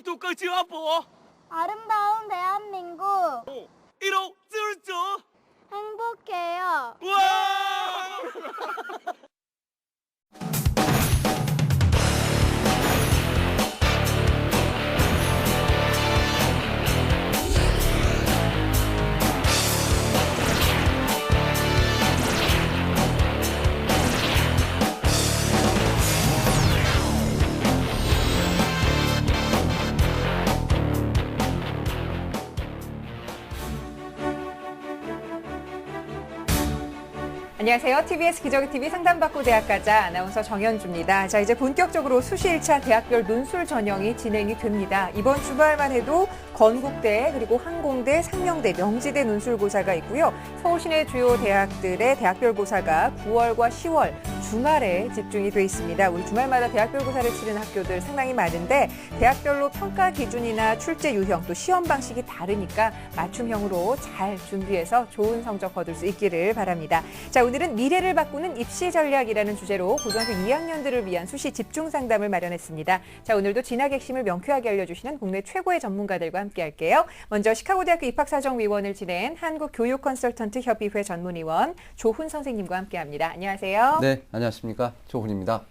都更进阿伯 아름다운 대한민국 1호 쯔르쯔 행복해요. 와 안녕하세요. TBS 기저귀 TV 상담받고 대학가자 아나운서 정현주입니다. 자, 이제 본격적으로 수시 1차 대학별 논술 전형이 진행이 됩니다. 이번 주말만 해도 건국대, 그리고 항공대, 상명대, 명지대 논술고사가 있고요. 서울 시내 주요 대학들의 대학별 고사가 9월과 10월 주말에 집중이 돼 있습니다. 우리 주말마다 대학별 고사를 치르는 학교들 상당히 많은데 대학별로 평가 기준이나 출제 유형 또 시험 방식이 다르니까 맞춤형으로 잘 준비해서 좋은 성적 거둘 수 있기를 바랍니다. 자, 오늘은 미래를 바꾸는 입시 전략이라는 주제로 고등학교 2학년들을 위한 수시 집중 상담을 마련했습니다. 자, 오늘도 진학 핵심을 명쾌하게 알려주시는 국내 최고의 전문가들과 함께 할게요. 먼저 시카고대학교 입학사정위원을 지낸 한국교육컨설턴트협의회 전문위원 조훈 선생님과 함께합니다. 안녕하세요. 네, 안녕하십니까. 조훈입니다.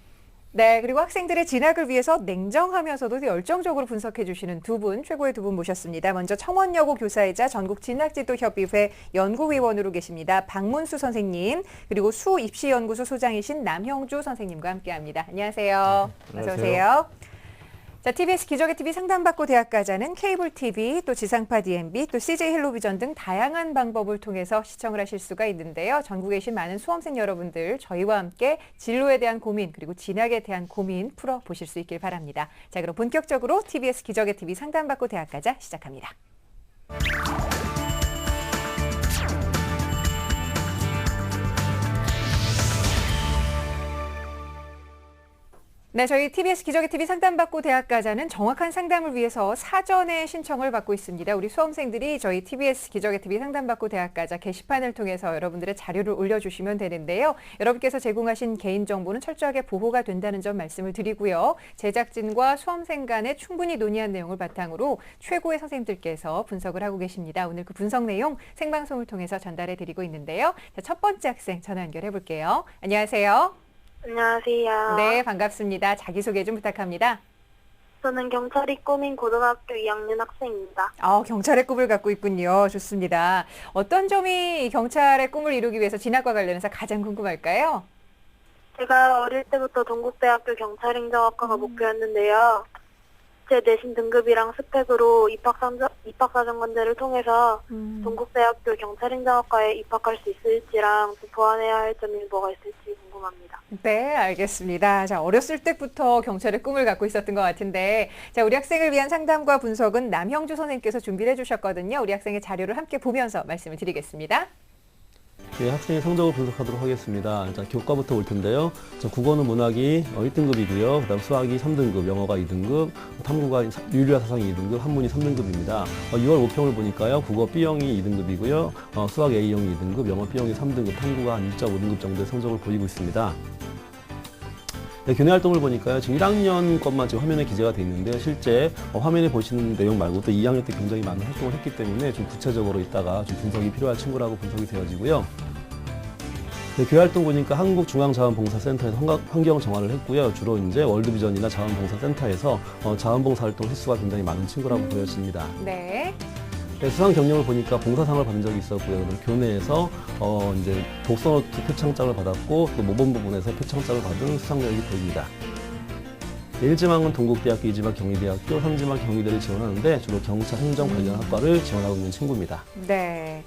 네, 그리고 학생들의 진학을 위해서 냉정하면서도 열정적으로 분석해 주시는 최고의 두 분 모셨습니다. 먼저 청원여고 교사이자 전국진학지도협의회 연구위원으로 계십니다. 박문수 선생님, 그리고 수입시연구소 소장이신 남형주 선생님과 함께합니다. 안녕하세요. 네, 어서 오세요. 자, TBS 기저귀 TV 상담받고 대학가자는 케이블 TV, 또 지상파 DMB, 또 CJ 헬로비전 등 다양한 방법을 통해서 시청을 하실 수가 있는데요. 전국에 계신 많은 수험생 여러분들, 저희와 함께 진로에 대한 고민, 그리고 진학에 대한 고민 풀어보실 수 있길 바랍니다. 자, 그럼 본격적으로 TBS 기저귀 TV 상담받고 대학가자 시작합니다. 네, 저희 TBS 기저귀 TV 상담받고 대학가자는 정확한 상담을 위해서 사전에 신청을 받고 있습니다. 우리 수험생들이 저희 TBS 기저귀 TV 상담받고 대학가자 게시판을 통해서 여러분들의 자료를 올려주시면 되는데요. 여러분께서 제공하신 개인정보는 철저하게 보호가 된다는 점 말씀을 드리고요. 제작진과 수험생 간에 충분히 논의한 내용을 바탕으로 최고의 선생님들께서 분석을 하고 계십니다. 오늘 그 분석 내용 생방송을 통해서 전달해 드리고 있는데요. 자, 첫 번째 학생 전화 연결해 볼게요. 안녕하세요. 안녕하세요. 네, 반갑습니다. 자기소개 좀 부탁합니다. 저는 경찰이 꿈인 고등학교 2학년 학생입니다. 경찰의 꿈을 갖고 있군요. 좋습니다. 어떤 점이 경찰의 꿈을 이루기 위해서 진학과 관련해서 가장 궁금할까요? 제가 어릴 때부터 동국대학교 경찰행정학과가 목표였는데요. 제 내신 등급이랑 스펙으로 입학사정관제를 통해서 동국대학교 경찰행정학과에 입학할 수 있을지랑 또 보완해야 할 점이 뭐가 있을지 궁금합니다. 네, 알겠습니다. 자, 어렸을 때부터 경찰의 꿈을 갖고 있었던 것 같은데, 자, 우리 학생을 위한 상담과 분석은 남형주 선생님께서 준비를 해주셨거든요. 우리 학생의 자료를 함께 보면서 말씀을 드리겠습니다. 네, 학생의 성적을 분석하도록 하겠습니다. 자, 교과부터 올 텐데요. 자, 국어는 문학이 1등급이고요. 그다음 수학이 3등급, 영어가 2등급, 탐구가 윤리와 사상이 2등급, 한문이 3등급입니다. 6월 모평을 보니까요. 국어 B형이 2등급이고요. 수학 A형이 2등급, 영어 B형이 3등급, 탐구가 한 2.5등급 정도의 성적을 보이고 있습니다. 네, 교내 활동을 보니까요. 지금 1학년 것만 지금 화면에 기재가 돼 있는데요. 실제 화면에 보시는 내용 말고 또 2학년 때 굉장히 많은 활동을 했기 때문에 좀 구체적으로 이따가 좀 분석이 필요한 친구라고 분석이 되어지고요. 네, 교회 활동 보니까 한국중앙자원봉사센터에서 환경 정화를 했고요. 주로 이제 월드비전이나 자원봉사센터에서 자원봉사 활동 횟수가 굉장히 많은 친구라고 보여집니다. 네. 네, 수상 경력을 보니까 봉사상을 받은 적이 있었고요. 그럼 교내에서 이제 독서노트 표창장을 받았고 또 모범 부분에서 표창장을 받은 수상력이 보입니다. 네, 1지망은 동국대학교, 2지망 경희대학교, 3지망 경희대를 지원하는데 주로 경찰 행정 관련 학과를 지원하고 있는 친구입니다. 네.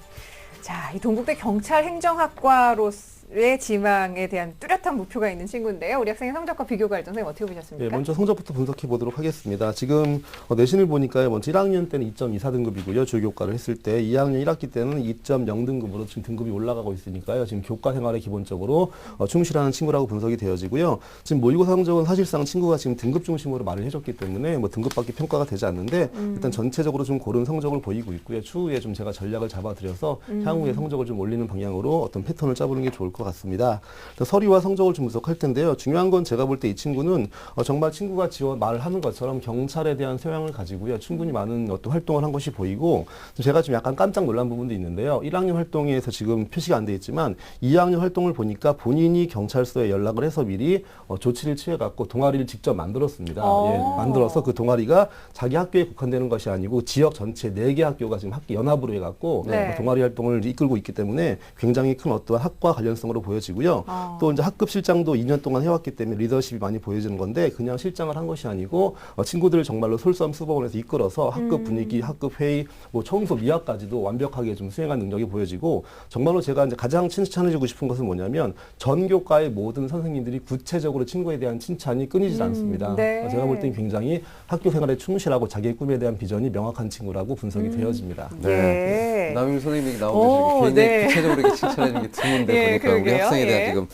자, 이 동국대 경찰행정학과로서의 지망에 대한 뚜렷한 목표가 있는 친구인데요. 우리 학생의 성적과 비교 과정 선생님 어떻게 보셨습니까? 네, 먼저 성적부터 분석해 보도록 하겠습니다. 지금 내신을 보니까요. 먼저 1학년 때는 2.24등급이고요. 주교과를 했을 때 2학년 1학기 때는 2.0등급으로 지금 등급이 올라가고 있으니까요. 지금 교과 생활에 기본적으로 충실하는 친구라고 분석이 되어지고요. 지금 모의고사 성적은 사실상 친구가 지금 등급 중심으로 말을 해줬기 때문에 뭐 등급밖에 평가가 되지 않는데 일단 전체적으로 좀 고른 성적을 보이고 있고요. 추후에 좀 제가 전략을 잡아드려서 향후에 성적을 좀 올리는 방향으로 어떤 패턴을 짜보는 게 좋을 것 것 같습니다. 서류와 성적을 좀 분석할 텐데요. 중요한 건 제가 볼 때 이 친구는 정말 친구가 말하는 것처럼 경찰에 대한 소양을 가지고요. 충분히 많은 어떤 활동을 한 것이 보이고 제가 좀 약간 깜짝 놀란 부분도 있는데요. 1학년 활동에서 지금 표시가 안 돼 있지만 2학년 활동을 보니까 본인이 경찰서에 연락을 해서 미리 조치를 취해갖고 동아리를 직접 만들었습니다. 예, 만들어서 그 동아리가 자기 학교에 국한되는 것이 아니고 지역 전체 4개 학교가 지금 학교 연합으로 해갖고 네. 동아리 활동을 이끌고 있기 때문에 굉장히 큰 어떠한 학과 관련성으로 보여지고요. 또 이제 학급 실장도 2년 동안 해왔기 때문에 리더십이 많이 보여지는 건데 그냥 실장을 한 것이 아니고 친구들을 정말로 솔선수범해서 이끌어서 학급 분위기, 학급 회의, 뭐 청소 미화까지도 완벽하게 좀 수행한 능력이 보여지고 정말로 제가 이제 가장 칭찬해주고 싶은 것은 뭐냐면 전 교과의 모든 선생님들이 구체적으로 친구에 대한 칭찬이 끊이지 않습니다. 네. 제가 볼 땐 굉장히 학교 생활에 충실하고 자기의 꿈에 대한 비전이 명확한 친구라고 분석이 되어집니다. 네. 남일 선생님이 나오면서 굉장히 네. 구체적으로 이렇게 칭찬해 주는 게 드문데 예, 보니까 우리 그러게요. 학생에 대한 예. 지금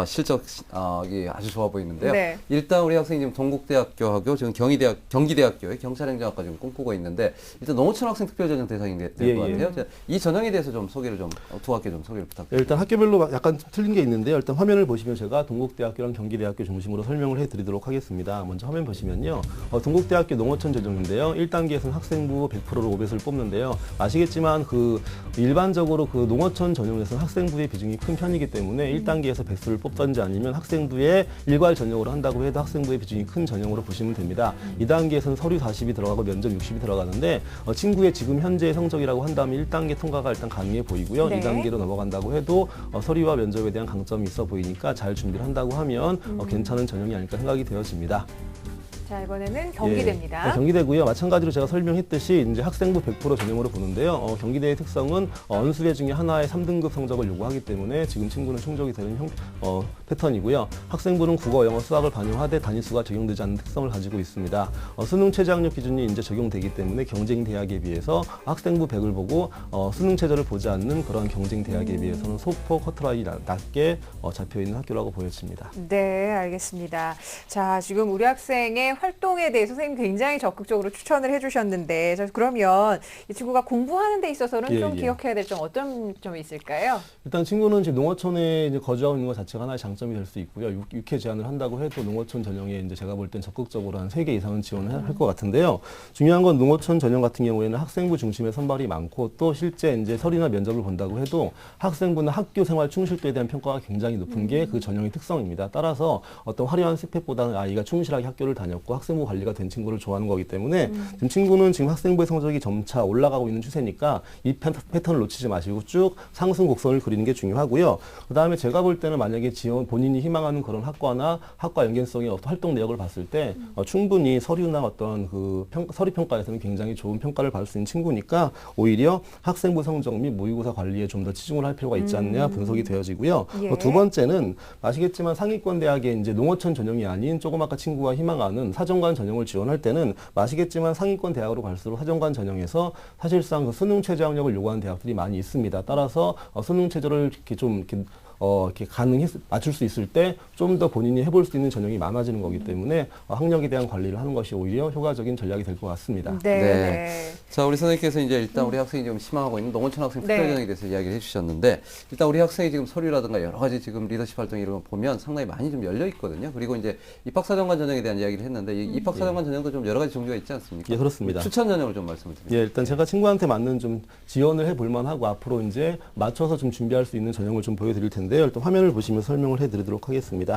실적이 아주 좋아 보이는데요. 네. 일단 우리 학생이 지금 동국대학교하고 지금 경기대학교의 경찰행정학과 지금 꿈꾸고 있는데 일단 농어촌 학생 특별전형 대상이 될 것 예, 같아요. 이 전형에 대해서 좀 소개를 두 학교 좀 소개를 부탁드립니다. 일단 학교별로 약간 틀린 게 있는데요. 일단 화면을 보시면 제가 동국대학교랑 경기대학교 중심으로 설명을 해드리도록 하겠습니다. 먼저 화면 보시면요. 동국대학교 농어촌 전형인데요. 1단계에서는 학생부 100%로 5배수를 뽑는데요. 아시겠지만 일반적으로 농어촌 전형에서는 학생부의 비중이 큰 편이기 때문에 1단계에서 백수를 뽑던지 아니면 학생부에 일괄 전형으로 한다고 해도 학생부의 비중이 큰 전형으로 보시면 됩니다. 2단계에서는 서류 40이 들어가고 면접 60이 들어가는데 친구의 지금 현재의 성적이라고 한다면 1단계 통과가 일단 가능해 보이고요. 네. 2단계로 넘어간다고 해도 서류와 면접에 대한 강점이 있어 보이니까 잘 준비를 한다고 하면 괜찮은 전형이 아닐까 생각이 되어집니다. 자, 이번에는 경기대입니다. 네, 경기대고요. 마찬가지로 제가 설명했듯이 이제 학생부 100% 전형으로 보는데요. 경기대의 특성은 언수대 중에 하나의 3등급 성적을 요구하기 때문에 지금 친구는 충족이 되는 패턴이고요. 학생부는 국어, 영어, 수학을 반영하되 단위수가 적용되지 않는 특성을 가지고 있습니다. 수능 최저 학력 기준이 이제 적용되기 때문에 경쟁 대학에 비해서 학생부 100을 보고 수능 최저를 보지 않는 그런 경쟁 대학에 비해서는 소폭 커트라인이 낮게 잡혀 있는 학교라고 보여집니다. 네, 알겠습니다. 자, 지금 우리 학생의 활동에 대해서 선생님 굉장히 적극적으로 추천을 해주셨는데, 자, 그러면 이 친구가 공부하는 데 있어서는 좀 기억해야 될 점 어떤 점이 있을까요? 일단 친구는 지금 농어촌에 이제 거주하고 있는 것 자체가 하나의 장점이 될 수 있고요. 6회 제한을 한다고 해도 농어촌 전형에 이제 제가 볼 땐 적극적으로 한 3개 이상은 지원을 할 것 같은데요. 중요한 건 농어촌 전형 같은 경우에는 학생부 중심의 선발이 많고 또 실제 이제 서류나 면접을 본다고 해도 학생부는 학교 생활 충실도에 대한 평가가 굉장히 높은 게 그 전형의 특성입니다. 따라서 어떤 화려한 스펙보다는 아이가 충실하게 학교를 다녔고 학생부 관리가 된 친구를 좋아하는 거기 때문에 지금 친구는 지금 학생부의 성적이 점차 올라가고 있는 추세니까 이 패턴을 놓치지 마시고 쭉 상승 곡선을 그리는 게 중요하고요. 그다음에 제가 볼 때는 만약에 본인이 희망하는 그런 학과나 학과 연계성의 어떤 활동 내역을 봤을 때 충분히 서류나 어떤 서류 평가에서는 굉장히 좋은 평가를 받을 수 있는 친구니까 오히려 학생부 성적 및 모의고사 관리에 좀 더 치중을 할 필요가 있지 않냐 분석이 되어지고요. 예. 두 번째는 아시겠지만 상위권 대학에 이제 농어촌 전형이 아닌 조금 아까 친구가 희망하는 사정관 전형을 지원할 때는 아시겠지만 상위권 대학으로 갈수록 사정관 전형에서 사실상 그 수능 최저 학력을 요구하는 대학들이 많이 있습니다. 따라서 수능 최저를 이렇게 맞출 수 있을 때 좀 더 본인이 해볼 수 있는 전형이 많아지는 거기 때문에 학력에 대한 관리를 하는 것이 오히려 효과적인 전략이 될 것 같습니다. 네. 자, 우리 선생님께서 이제 일단 우리 학생이 지금 희망하고 있는 농어촌 학생 특별전형에 대해서 이야기를 해주셨는데 일단 우리 학생이 지금 서류라든가 여러 가지 지금 리더십 활동 이런 거 보면 상당히 많이 좀 열려 있거든요. 그리고 이제 입학사정관 전형에 대한 이야기를 했는데 이 입학사정관 전형도 좀 여러 가지 종류가 있지 않습니까? 예, 그렇습니다. 추천 전형을 좀 말씀을 드립니다. 예, 일단 제가 친구한테 맞는 좀 지원을 해볼 만하고 앞으로 이제 맞춰서 좀 준비할 수 있는 전형을 좀 보여드릴 텐데요. 일단 화면을 보시면 설명을 해드리도록 하겠습니다.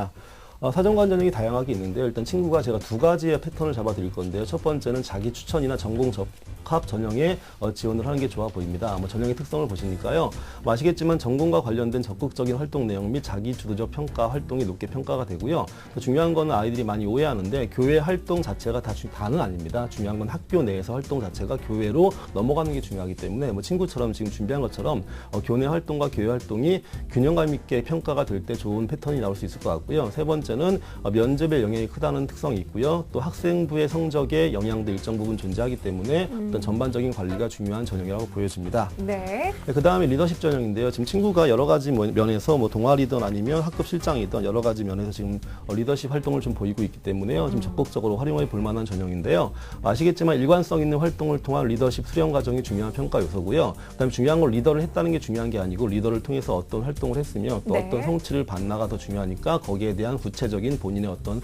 사정관 전형이 다양하게 있는데요. 일단 친구가 제가 두 가지의 패턴을 잡아드릴 건데요. 첫 번째는 자기 추천이나 전공 적합 전형에 지원을 하는 게 좋아 보입니다. 전형의 특성을 보시니까요. 아시겠지만 전공과 관련된 적극적인 활동 내용 및 자기 주도적 평가 활동이 높게 평가가 되고요. 중요한 거는 아이들이 많이 오해하는데 교회 활동 자체가 다는 아닙니다. 중요한 건 학교 내에서 활동 자체가 교회로 넘어가는 게 중요하기 때문에 친구처럼 지금 준비한 것처럼 교내 활동과 교회 활동이 균형감 있게 평가가 될 때 좋은 패턴이 나올 수 있을 것 같고요. 세 번째는 번째는 면접의 영향이 크다는 특성이 있고요. 또 학생부의 성적에 영향도 일정 부분 존재하기 때문에 어떤 전반적인 관리가 중요한 전형이라고 보여집니다. 네. 그 다음에 리더십 전형인데요. 지금 친구가 여러 가지 면에서 뭐 동아리든 아니면 학급 실장이든 여러 가지 면에서 지금 리더십 활동을 좀 보이고 있기 때문에요. 좀 적극적으로 활용해 볼 만한 전형인데요. 아시겠지만 일관성 있는 활동을 통한 리더십 수련 과정이 중요한 평가 요소고요. 그다음에 중요한 건 리더를 했다는 게 중요한 게 아니고 리더를 통해서 어떤 활동을 했으며 또 네. 어떤 성취를 받나가 더 중요하니까 거기에 대한 구체적인 본인의 어떤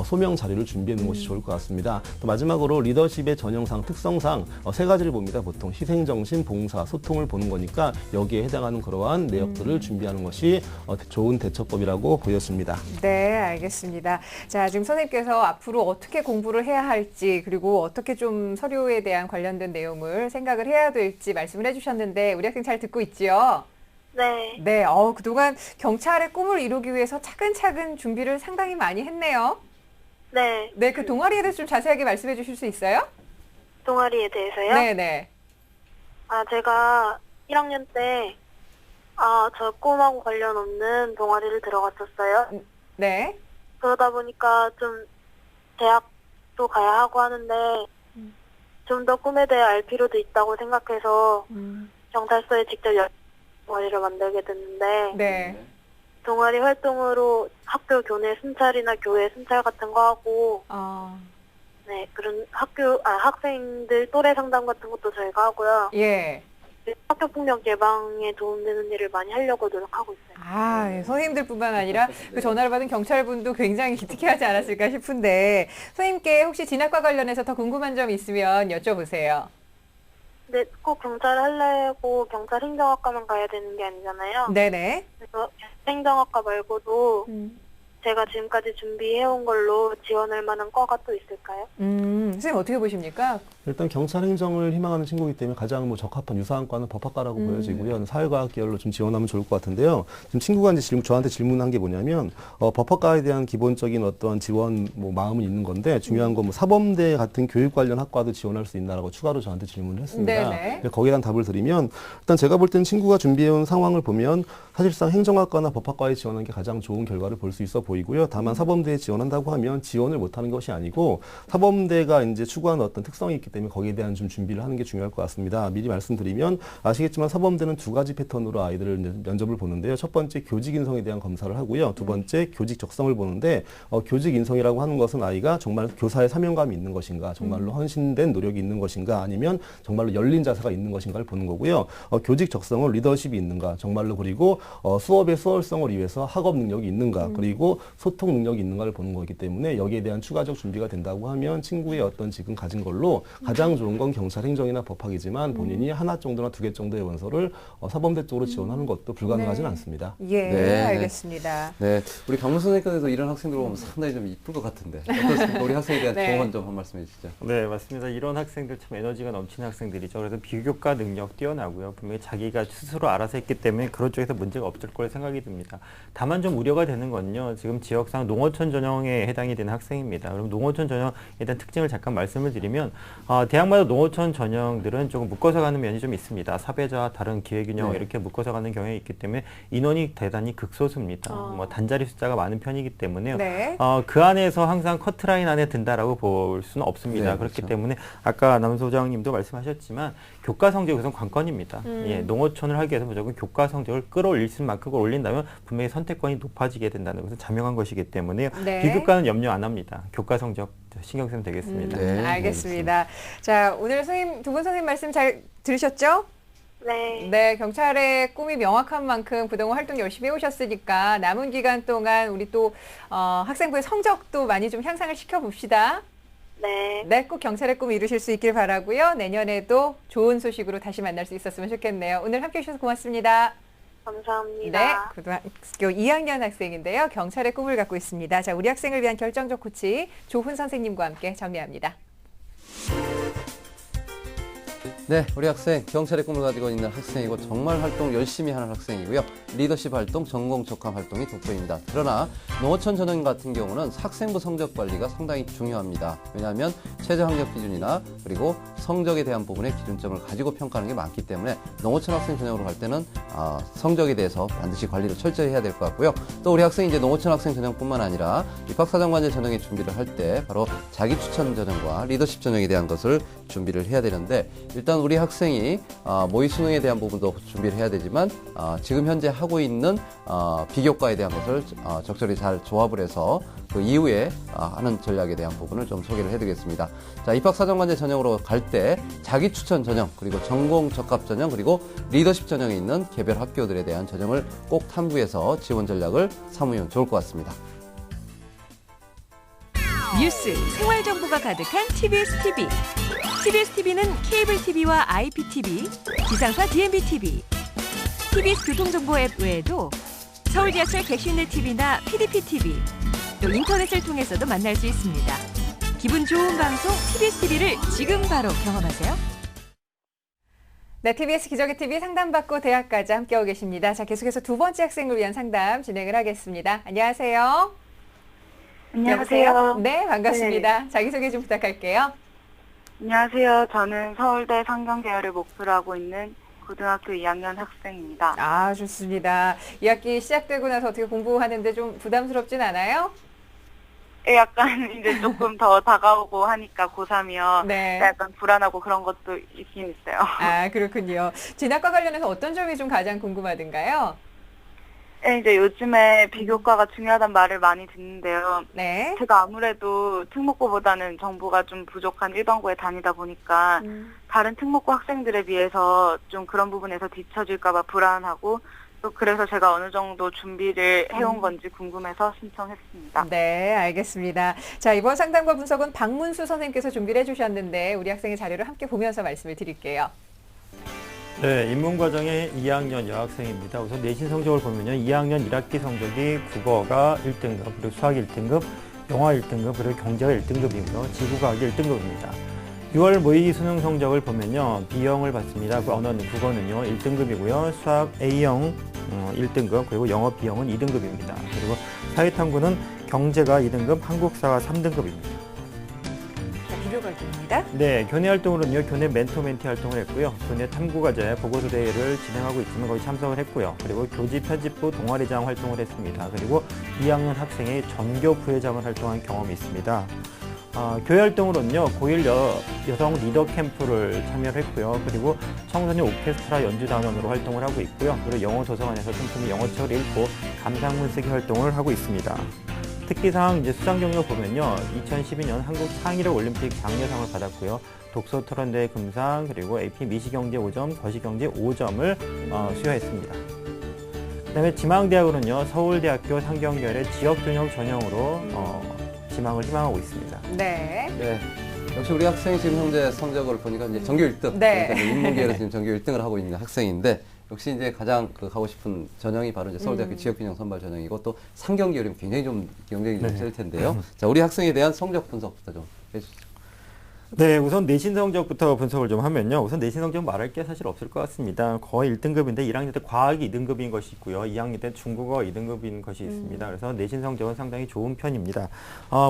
소명 자료를 준비해 놓은 것이 좋을 것 같습니다. 또 마지막으로 리더십의 전형상 특성상 세 가지를 봅니다. 보통 희생정신, 봉사, 소통을 보는 거니까 여기에 해당하는 그러한 내역들을 준비하는 것이 좋은 대처법이라고 보였습니다. 네, 알겠습니다. 자, 지금 선생님께서 앞으로 어떻게 공부를 해야 할지 그리고 어떻게 좀 서류에 대한 관련된 내용을 생각을 해야 될지 말씀을 해주셨는데 우리 학생 잘 듣고 있지요? 네. 네, 그동안 경찰의 꿈을 이루기 위해서 차근차근 준비를 상당히 많이 했네요. 네. 네, 그 동아리에 대해서 좀 자세하게 말씀해 주실 수 있어요? 동아리에 대해서요? 네네. 제가 1학년 때, 저 꿈하고 관련 없는 동아리를 들어갔었어요. 네. 그러다 보니까 좀 대학도 가야 하고 하는데, 좀 더 꿈에 대해 알 필요도 있다고 생각해서 경찰서에 직접 동아리를 만들게 됐는데, 네. 동아리 활동으로 학교 교내 순찰이나 교회 순찰 같은 거 하고, 네, 그런 학생들 또래 상담 같은 것도 저희가 하고요. 예. 학교 폭력 예방에 도움되는 일을 많이 하려고 노력하고 있어요. 예, 선생님들뿐만 아니라 그 전화를 받은 경찰분도 굉장히 기특해하지 않았을까 싶은데 선생님께 혹시 진학과 관련해서 더 궁금한 점 있으면 여쭤보세요. 근데 꼭 경찰 하려고 경찰 행정학과만 가야 되는 게 아니잖아요. 네네. 그래서 행정학과 말고도 제가 지금까지 준비해온 걸로 지원할 만한 과가 또 있을까요? 선생님 어떻게 보십니까? 일단 경찰 행정을 희망하는 친구이기 때문에 가장 적합한 유사한 과는 법학과라고 보여지고요. 사회과학 계열로 좀 지원하면 좋을 것 같은데요. 지금 친구가 이제 저한테 질문한 게 뭐냐면 법학과에 대한 기본적인 어떤 지원 마음은 있는 건데 중요한 건 사범대 같은 교육 관련 학과도 지원할 수 있나라고 추가로 저한테 질문을 했습니다. 네네. 거기에 대한 답을 드리면 일단 제가 볼 때는 친구가 준비해온 상황을 보면 사실상 행정학과나 법학과에 지원하는 게 가장 좋은 결과를 볼 수 있어 보이고요. 다만 사범대에 지원한다고 하면 지원을 못하는 것이 아니고 사범대가 이제 추구하는 어떤 특성이 있기 때문에 거기에 대한 좀 준비를 하는 게 중요할 것 같습니다. 미리 말씀드리면 아시겠지만 사범대는 두 가지 패턴으로 아이들을 이제 면접을 보는데요. 첫 번째 교직 인성에 대한 검사를 하고요. 두 번째 교직 적성을 보는데 교직 인성이라고 하는 것은 아이가 정말 교사의 사명감이 있는 것인가, 정말로 헌신된 노력이 있는 것인가, 아니면 정말로 열린 자세가 있는 것인가를 보는 거고요. 교직 적성은 리더십이 있는가, 정말로 그리고 수업의 수월성을 위해서 학업 능력이 있는가, 그리고 소통 능력이 있는가를 보는 거기 때문에 여기에 대한 추가적 준비가 된다고 하면 친구의 어떤 지금 가진 걸로 가장 좋은 건 경찰 행정이나 법학이지만 본인이 하나 정도나 두 개 정도의 원서를 사범대 쪽으로 지원하는 것도 불가능하지는 않습니다. 예, 네. 알겠습니다. 네, 우리 강문 선생님께서 이런 학생들 보면 상당히 좀 이쁠 것 같은데 어떻습니까? 우리 학생에 대한 네. 조언 좀 한 말씀 해주시죠. 네, 맞습니다. 이런 학생들 참 에너지가 넘치는 학생들이죠. 그래서 비교과 능력 뛰어나고요. 분명히 자기가 스스로 알아서 했기 때문에 그런 쪽에서 문제가 없을 거라 생각이 듭니다. 다만 좀 우려가 되는 건요. 지금 지역상 농어촌 전형에 해당이 되는 학생입니다. 그럼 농어촌 전형에 대한 특징을 잠깐 말씀을 드리면 대학마다 농어촌 전형들은 조금 묶어서 가는 면이 좀 있습니다. 사배자, 다른 기회균형 네. 이렇게 묶어서 가는 경향이 있기 때문에 인원이 대단히 극소수입니다. 단자리 숫자가 많은 편이기 때문에요. 네. 그 안에서 항상 커트라인 안에 든다라고 볼 수는 없습니다. 네, 그렇기 그렇죠. 때문에 아까 남소장님도 말씀하셨지만 교과 성적이 우선 관건입니다. 예, 농어촌을 하기 위해서 무조건 교과 성적을 끌어올릴 만큼 올린다면 분명히 선택권이 높아지게 된다는 것은 자명한 것이기 때문에 네. 비교과는 염려 안 합니다. 교과 성적 신경 쓰면 되겠습니다. 네, 알겠습니다. 자, 오늘 선생님, 두 분 선생님 말씀 잘 들으셨죠? 네. 네, 경찰의 꿈이 명확한 만큼 그동안 활동 열심히 해오셨으니까 남은 기간 동안 우리 또 학생부의 성적도 많이 좀 향상을 시켜봅시다. 네. 네, 꼭 경찰의 꿈 이루실 수 있길 바라고요. 내년에도 좋은 소식으로 다시 만날 수 있었으면 좋겠네요. 오늘 함께해 주셔서 고맙습니다. 감사합니다. 네, 고등학교 2학년 학생인데요. 경찰의 꿈을 갖고 있습니다. 자, 우리 학생을 위한 결정적 코치 조훈 선생님과 함께 정리합니다. 네, 우리 학생 경찰의 꿈을 가지고 있는 학생이고 정말 활동 열심히 하는 학생이고요. 리더십 활동, 전공 촉감 활동이 돋보입니다. 그러나 농어촌 전형 같은 경우는 학생부 성적 관리가 상당히 중요합니다. 왜냐하면 최저 학력 기준이나 그리고 성적에 대한 부분에 기준점을 가지고 평가하는 게 많기 때문에 농어촌 학생 전형으로 갈 때는 성적에 대해서 반드시 관리를 철저히 해야 될 것 같고요. 또 우리 학생이 이제 농어촌 학생 전형뿐만 아니라 입학사정관제 전형의 준비를 할 때 바로 자기 추천 전형과 리더십 전형에 대한 것을 준비를 해야 되는데 일단 우리 학생이 모의 수능에 대한 부분도 준비를 해야 되지만 지금 현재 하고 있는 비교과에 대한 것을 적절히 잘 조합을 해서 그 이후에 하는 전략에 대한 부분을 좀 소개를 해드리겠습니다. 자, 입학사정관제 전형으로 갈 때 자기 추천 전형, 그리고 전공 적합 전형, 그리고 리더십 전형에 있는 개별 학교들에 대한 전형을 꼭 탐구해서 지원 전략을 삼으면 좋을 것 같습니다. 뉴스, 생활 정보가 가득한 TBS TV. TBS TV는 케이블 TV와 IPTV, 지상파 DMB TV, TBS 교통정보 앱 외에도 서울 지하철 객실내 TV나 PDP TV, 또 인터넷을 통해서도 만날 수 있습니다. 기분 좋은 방송 TBS TV를 지금 바로 경험하세요. 네, TBS 기적의 TV 상담받고 대학까지 함께하고 계십니다. 자, 계속해서 두 번째 학생을 위한 상담 진행을 하겠습니다. 안녕하세요. 안녕하세요. 여보세요? 네, 반갑습니다. 자기소개 좀 부탁할게요. 안녕하세요. 저는 서울대 상경계열을 목표로 하고 있는 고등학교 2학년 학생입니다. 아, 좋습니다. 2학기 시작되고 나서 어떻게 공부하는데 좀 부담스럽진 않아요? 약간 이제 조금 더 다가오고 하니까 고3이요. 네. 약간 불안하고 그런 것도 있긴 있어요. 아, 그렇군요. 진학과 관련해서 어떤 점이 좀 가장 궁금하던가요? 이제 요즘에 비교과가 중요하다는 말을 많이 듣는데요. 네. 제가 아무래도 특목고보다는 정보가 좀 부족한 일반고에 다니다 보니까 다른 특목고 학생들에 비해서 좀 그런 부분에서 뒤처질까 봐 불안하고 또 그래서 제가 어느 정도 준비를 해온 건지 궁금해서 신청했습니다. 네, 알겠습니다. 자, 이번 상담과 분석은 박문수 선생님께서 준비를 해주셨는데 우리 학생의 자료를 함께 보면서 말씀을 드릴게요. 네, 입문과정의 2학년 여학생입니다. 우선 내신 성적을 보면요. 2학년 1학기 성적이 국어가 1등급, 그리고 수학 1등급, 영어 1등급, 그리고 경제가 1등급이고요. 지구과학이 1등급입니다. 6월 모의 수능 성적을 보면요. B형을 받습니다. 그 언어는 국어는요. 1등급이고요. 수학 A형 1등급, 그리고 영어 B형은 2등급입니다. 그리고 사회탐구는 경제가 2등급, 한국사가 3등급입니다. 비교과정입니다. 네, 교내 활동으로는요, 교내 멘토 멘티 활동을 했고요. 교내 탐구과제 보고서 대회를 진행하고 있지만 거기 참석을 했고요. 그리고 교지 편집부 동아리장 활동을 했습니다. 그리고 2학년 학생의 전교 부회장을 활동한 경험이 있습니다. 교회 활동으로는요, 고1 여성 리더 캠프를 참여를 했고요. 그리고 청소년 오케스트라 연주단원으로 활동을 하고 있고요. 그리고 영어 도서관에서 틈틈이 영어책을 읽고 감상문 쓰기 활동을 하고 있습니다. 특기상 이제 수상 경력을 보면요. 2012년 한국 창의력 올림픽 장려상을 받았고요. 독서 토론대회 금상, 그리고 AP 미시경제 5점, 거시경제 5점을 수여했습니다. 그다음에 지망대학으로는요. 서울대학교 상경계열의 지역균형 전형으로 지망을 희망하고 있습니다. 네. 네. 역시 우리 학생이 지금 현재 성적을 보니까 이제 전교 1등. 네. 그러니까 인문계에서 지금 전교 1등을 하고 있는 학생인데 역시 이제 가장 가고 싶은 전형이 바로 이제 서울대학교 지역균형 선발 전형이고 또 상경계열이면 굉장히 좀 경쟁이 좀 셀 텐데요. 자, 우리 학생에 대한 성적 분석부터 좀 해주시죠. 네, 우선 내신 성적부터 분석을 좀 하면요. 우선 내신 성적은 말할 게 사실 없을 것 같습니다. 거의 1등급인데 1학년 때 과학이 2등급인 것이 있고요. 2학년 때 중국어 2등급인 것이 있습니다. 그래서 내신 성적은 상당히 좋은 편입니다.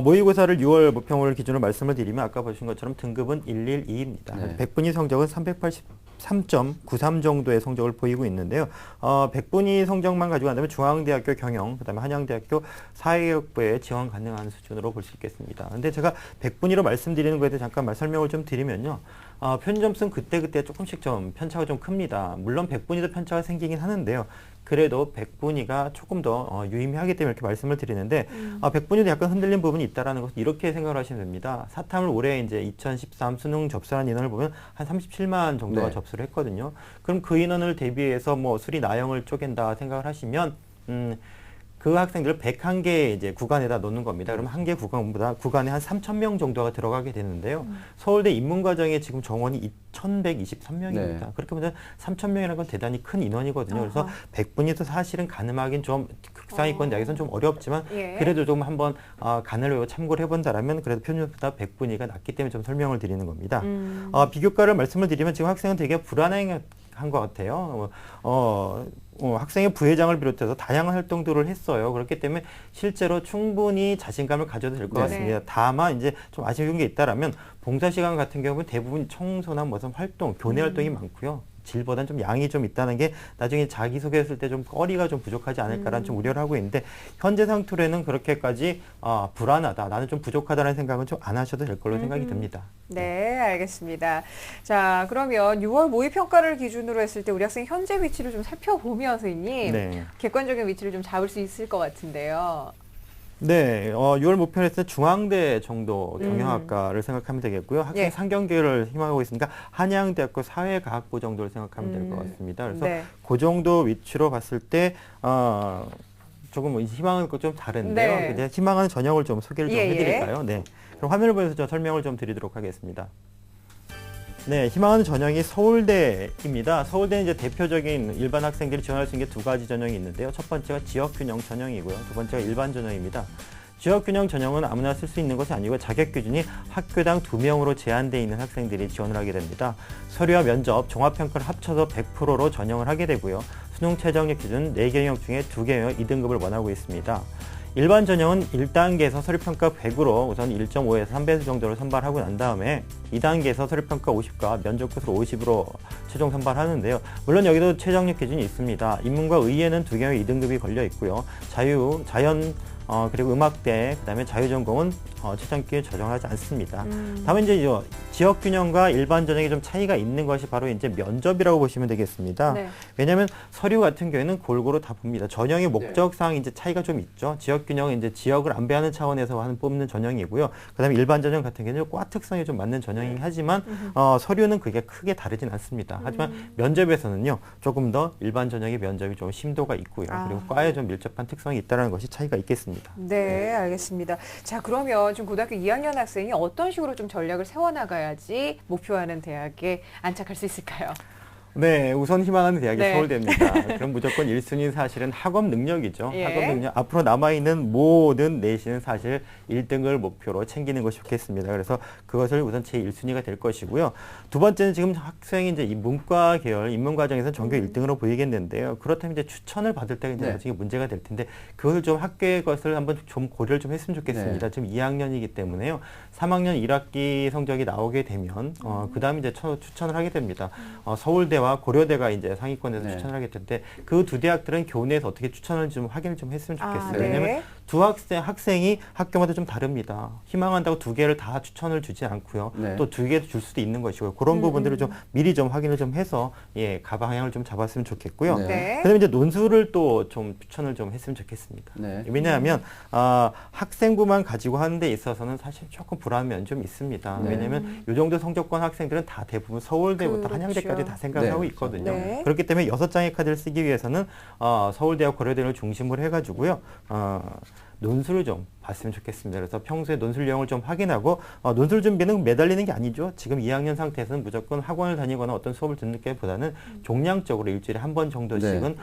모의고사를 6월 모평을 기준으로 말씀을 드리면 아까 보신 것처럼 등급은 112입니다. 네. 100분위 성적은 383.93 정도의 성적을 보이고 있는데요. 100분위 성적만 가지고 한다면 중앙대학교 경영, 그다음에 한양대학교 사회교육부에 지원 가능한 수준으로 볼 수 있겠습니다. 근데 제가 100분위로 말씀드리는 거에 대해 잠깐 설명을 좀 드리면요. 편점수는 그때그때 조금씩 좀 편차가 좀 큽니다. 물론 100분위도 편차가 생기긴 하는데요. 그래도 100분위가 조금 더 유의미하기 때문에 이렇게 말씀을 드리는데 100분위도 약간 흔들린 부분이 있다는 것은 이렇게 생각을 하시면 됩니다. 사탐을 올해 이제 2013 수능 접수한 인원을 보면 한 37만 정도가 네. 접수를 했거든요. 그럼 그 인원을 대비해서 뭐 수리 나형을 쪼갠다 생각을 하시면 그 학생들을 101개 이제 구간에다 놓는 겁니다. 그럼 한 개 구간에 한 3,000명 정도가 들어가게 되는데요. 서울대 인문과정에 지금 정원이 2,123명입니다. 네. 그렇게 보면 3,000명이라는 건 대단히 큰 인원이거든요. 그래서 100분이도 사실은 가늠하긴 좀 극상위권 대학에서는 좀 어렵지만 예. 그래도 좀 한번 간을 외워 참고를 해본다라면 그래도 표준보다 100분위가 낮기 때문에 좀 설명을 드리는 겁니다. 비교과를 말씀을 드리면 지금 학생은 되게 불안한 것 같아요. 학생의 부회장을 비롯해서 다양한 활동들을 했어요. 그렇기 때문에 실제로 충분히 자신감을 가져도 될 것 네. 같습니다. 다만 이제 좀 아쉬운 게 있다라면 봉사 시간 같은 경우는 대부분 청소나 무슨 활동, 교내 활동이 많고요. 질보다는 좀 양이 좀 있다는 게 나중에 자기소개했을 때 좀 거리가 좀 부족하지 않을까라는 좀 우려를 하고 있는데 현재 상태로는 그렇게까지 불안하다, 나는 좀 부족하다는 생각은 좀 안 하셔도 될 걸로 생각이 듭니다. 네, 알겠습니다. 자, 그러면 6월 모의평가를 기준으로 했을 때 우리 학생 현재 위치를 좀 살펴보면 선생님 네. 객관적인 위치를 좀 잡을 수 있을 것 같은데요. 네, 6월 목표는 했을 때 중앙대 정도 경영학과를 생각하면 되겠고요. 학생 예. 상경계를 희망하고 있으니까 한양대학교 사회과학부 정도를 생각하면 될 것 같습니다. 그래서 네. 그 정도 위치로 봤을 때 조금 희망은 좀 다른데요. 네. 이제 희망하는 전형을 좀 소개를 좀 예, 예. 해드릴까요? 네, 그럼 화면을 보여서 저 설명을 좀 드리도록 하겠습니다. 네, 희망하는 전형이 서울대입니다. 서울대는 이제 대표적인 일반 학생들이 지원할 수 있는 게 두 가지 전형이 있는데요. 첫 번째가 지역균형 전형이고요. 두 번째가 일반 전형입니다. 지역균형 전형은 아무나 쓸 수 있는 것이 아니고 자격 기준이 학교당 2명으로 제한되어 있는 학생들이 지원을 하게 됩니다. 서류와 면접, 종합평가를 합쳐서 100%로 전형을 하게 되고요. 수능 최저학력 기준 4개 영역 중에 2개 영역 2등급을 원하고 있습니다. 일반 전형은 1단계에서 서류평가 100으로 우선 1.5에서 3배수 정도를 선발하고 난 다음에 2단계에서 서류평가 50과 면접컷으로 50으로 최종 선발하는데요. 물론 여기도 최저학력 기준이 있습니다. 인문과 의예는 2개 영역 2등급이 걸려 있고요. 자연, 그리고 음악대, 그다음에 자유전공은 최저학력을 조정하지 않습니다. 다만 이제 지역균형과 일반 전형이 좀 차이가 있는 것이 바로 이제 면접이라고 보시면 되겠습니다. 네. 왜냐하면 서류 같은 경우에는 골고루 다 봅니다. 전형의 목적상 이제 차이가 좀 있죠. 지역균형은 이제 지역을 안배하는 차원에서 뽑는 전형이고요. 그다음에 일반 전형 같은 경우는 과 특성에 좀 맞는 전형이긴 하지만 서류는 그게 크게 다르진 않습니다. 하지만 면접에서는요 조금 더 일반 전형의 면접이 좀 심도가 있고요. 그리고 과에 좀 밀접한 특성이 있다는 것이 차이가 있겠습니다. 네, 알겠습니다. 자, 그러면 지금 고등학교 2학년 학생이 어떤 식으로 좀 전략을 세워나가야지 목표하는 대학에 안착할 수 있을까요? 네, 우선 희망하는 대학이 네. 서울대입니다. 그럼 무조건 1순위 사실은 학업 능력이죠. 예. 학업 능력. 앞으로 남아있는 모든 내신은 사실 1등을 목표로 챙기는 것이 좋겠습니다. 그래서 그것을 우선 제1순위가 될 것이고요. 두 번째는 지금 학생이 이제 이 문과 계열, 인문과정에서는 전교 1등으로 보이겠는데요. 그렇다면 이제 추천을 받을 때가 이제 네. 나중에 문제가 될 텐데 그것을 좀 학교의 것을 한번 좀 고려를 좀 했으면 좋겠습니다. 네. 지금 2학년이기 때문에요. 3학년 1학기 성적이 나오게 되면 그 다음에 이제 추천을 하게 됩니다. 서울대와 고려대가 이제 상위권에서 네. 추천을 하게 텐데 그 두 대학들은 교내에서 어떻게 추천을 좀 확인을 좀 했으면 좋겠어요. 네. 왜냐하면 두 학생이 학교마다 좀 다릅니다. 희망한다고 두 개를 다 추천을 주지 않고요. 네. 또 두 개도 줄 수도 있는 것이고요. 그런 부분들을 좀 미리 좀 확인을 좀 해서 가방향을 좀 잡았으면 좋겠고요. 네. 네. 그다음에 이제 논술을 또 좀 추천을 좀 했으면 좋겠습니다. 네. 왜냐하면 학생부만 가지고 하는 데 있어서는 사실 조금 불안한 면이 좀 있습니다. 네. 왜냐하면 이 정도 성적권 학생들은 다 대부분 서울대부터 그렇죠. 한양대까지 다 생각을 네. 하고 있거든요. 네. 그렇기 때문에 6장의 카드를 쓰기 위해서는 서울대와 고려대를 중심으로 해가지고요. 논술을 좀 봤으면 좋겠습니다. 그래서 평소에 논술 내용을 좀 확인하고 논술 준비는 매달리는 게 아니죠. 지금 2학년 상태에서는 무조건 학원을 다니거나 어떤 수업을 듣는 게 보다는 종량적으로 일주일에 한 번 정도씩은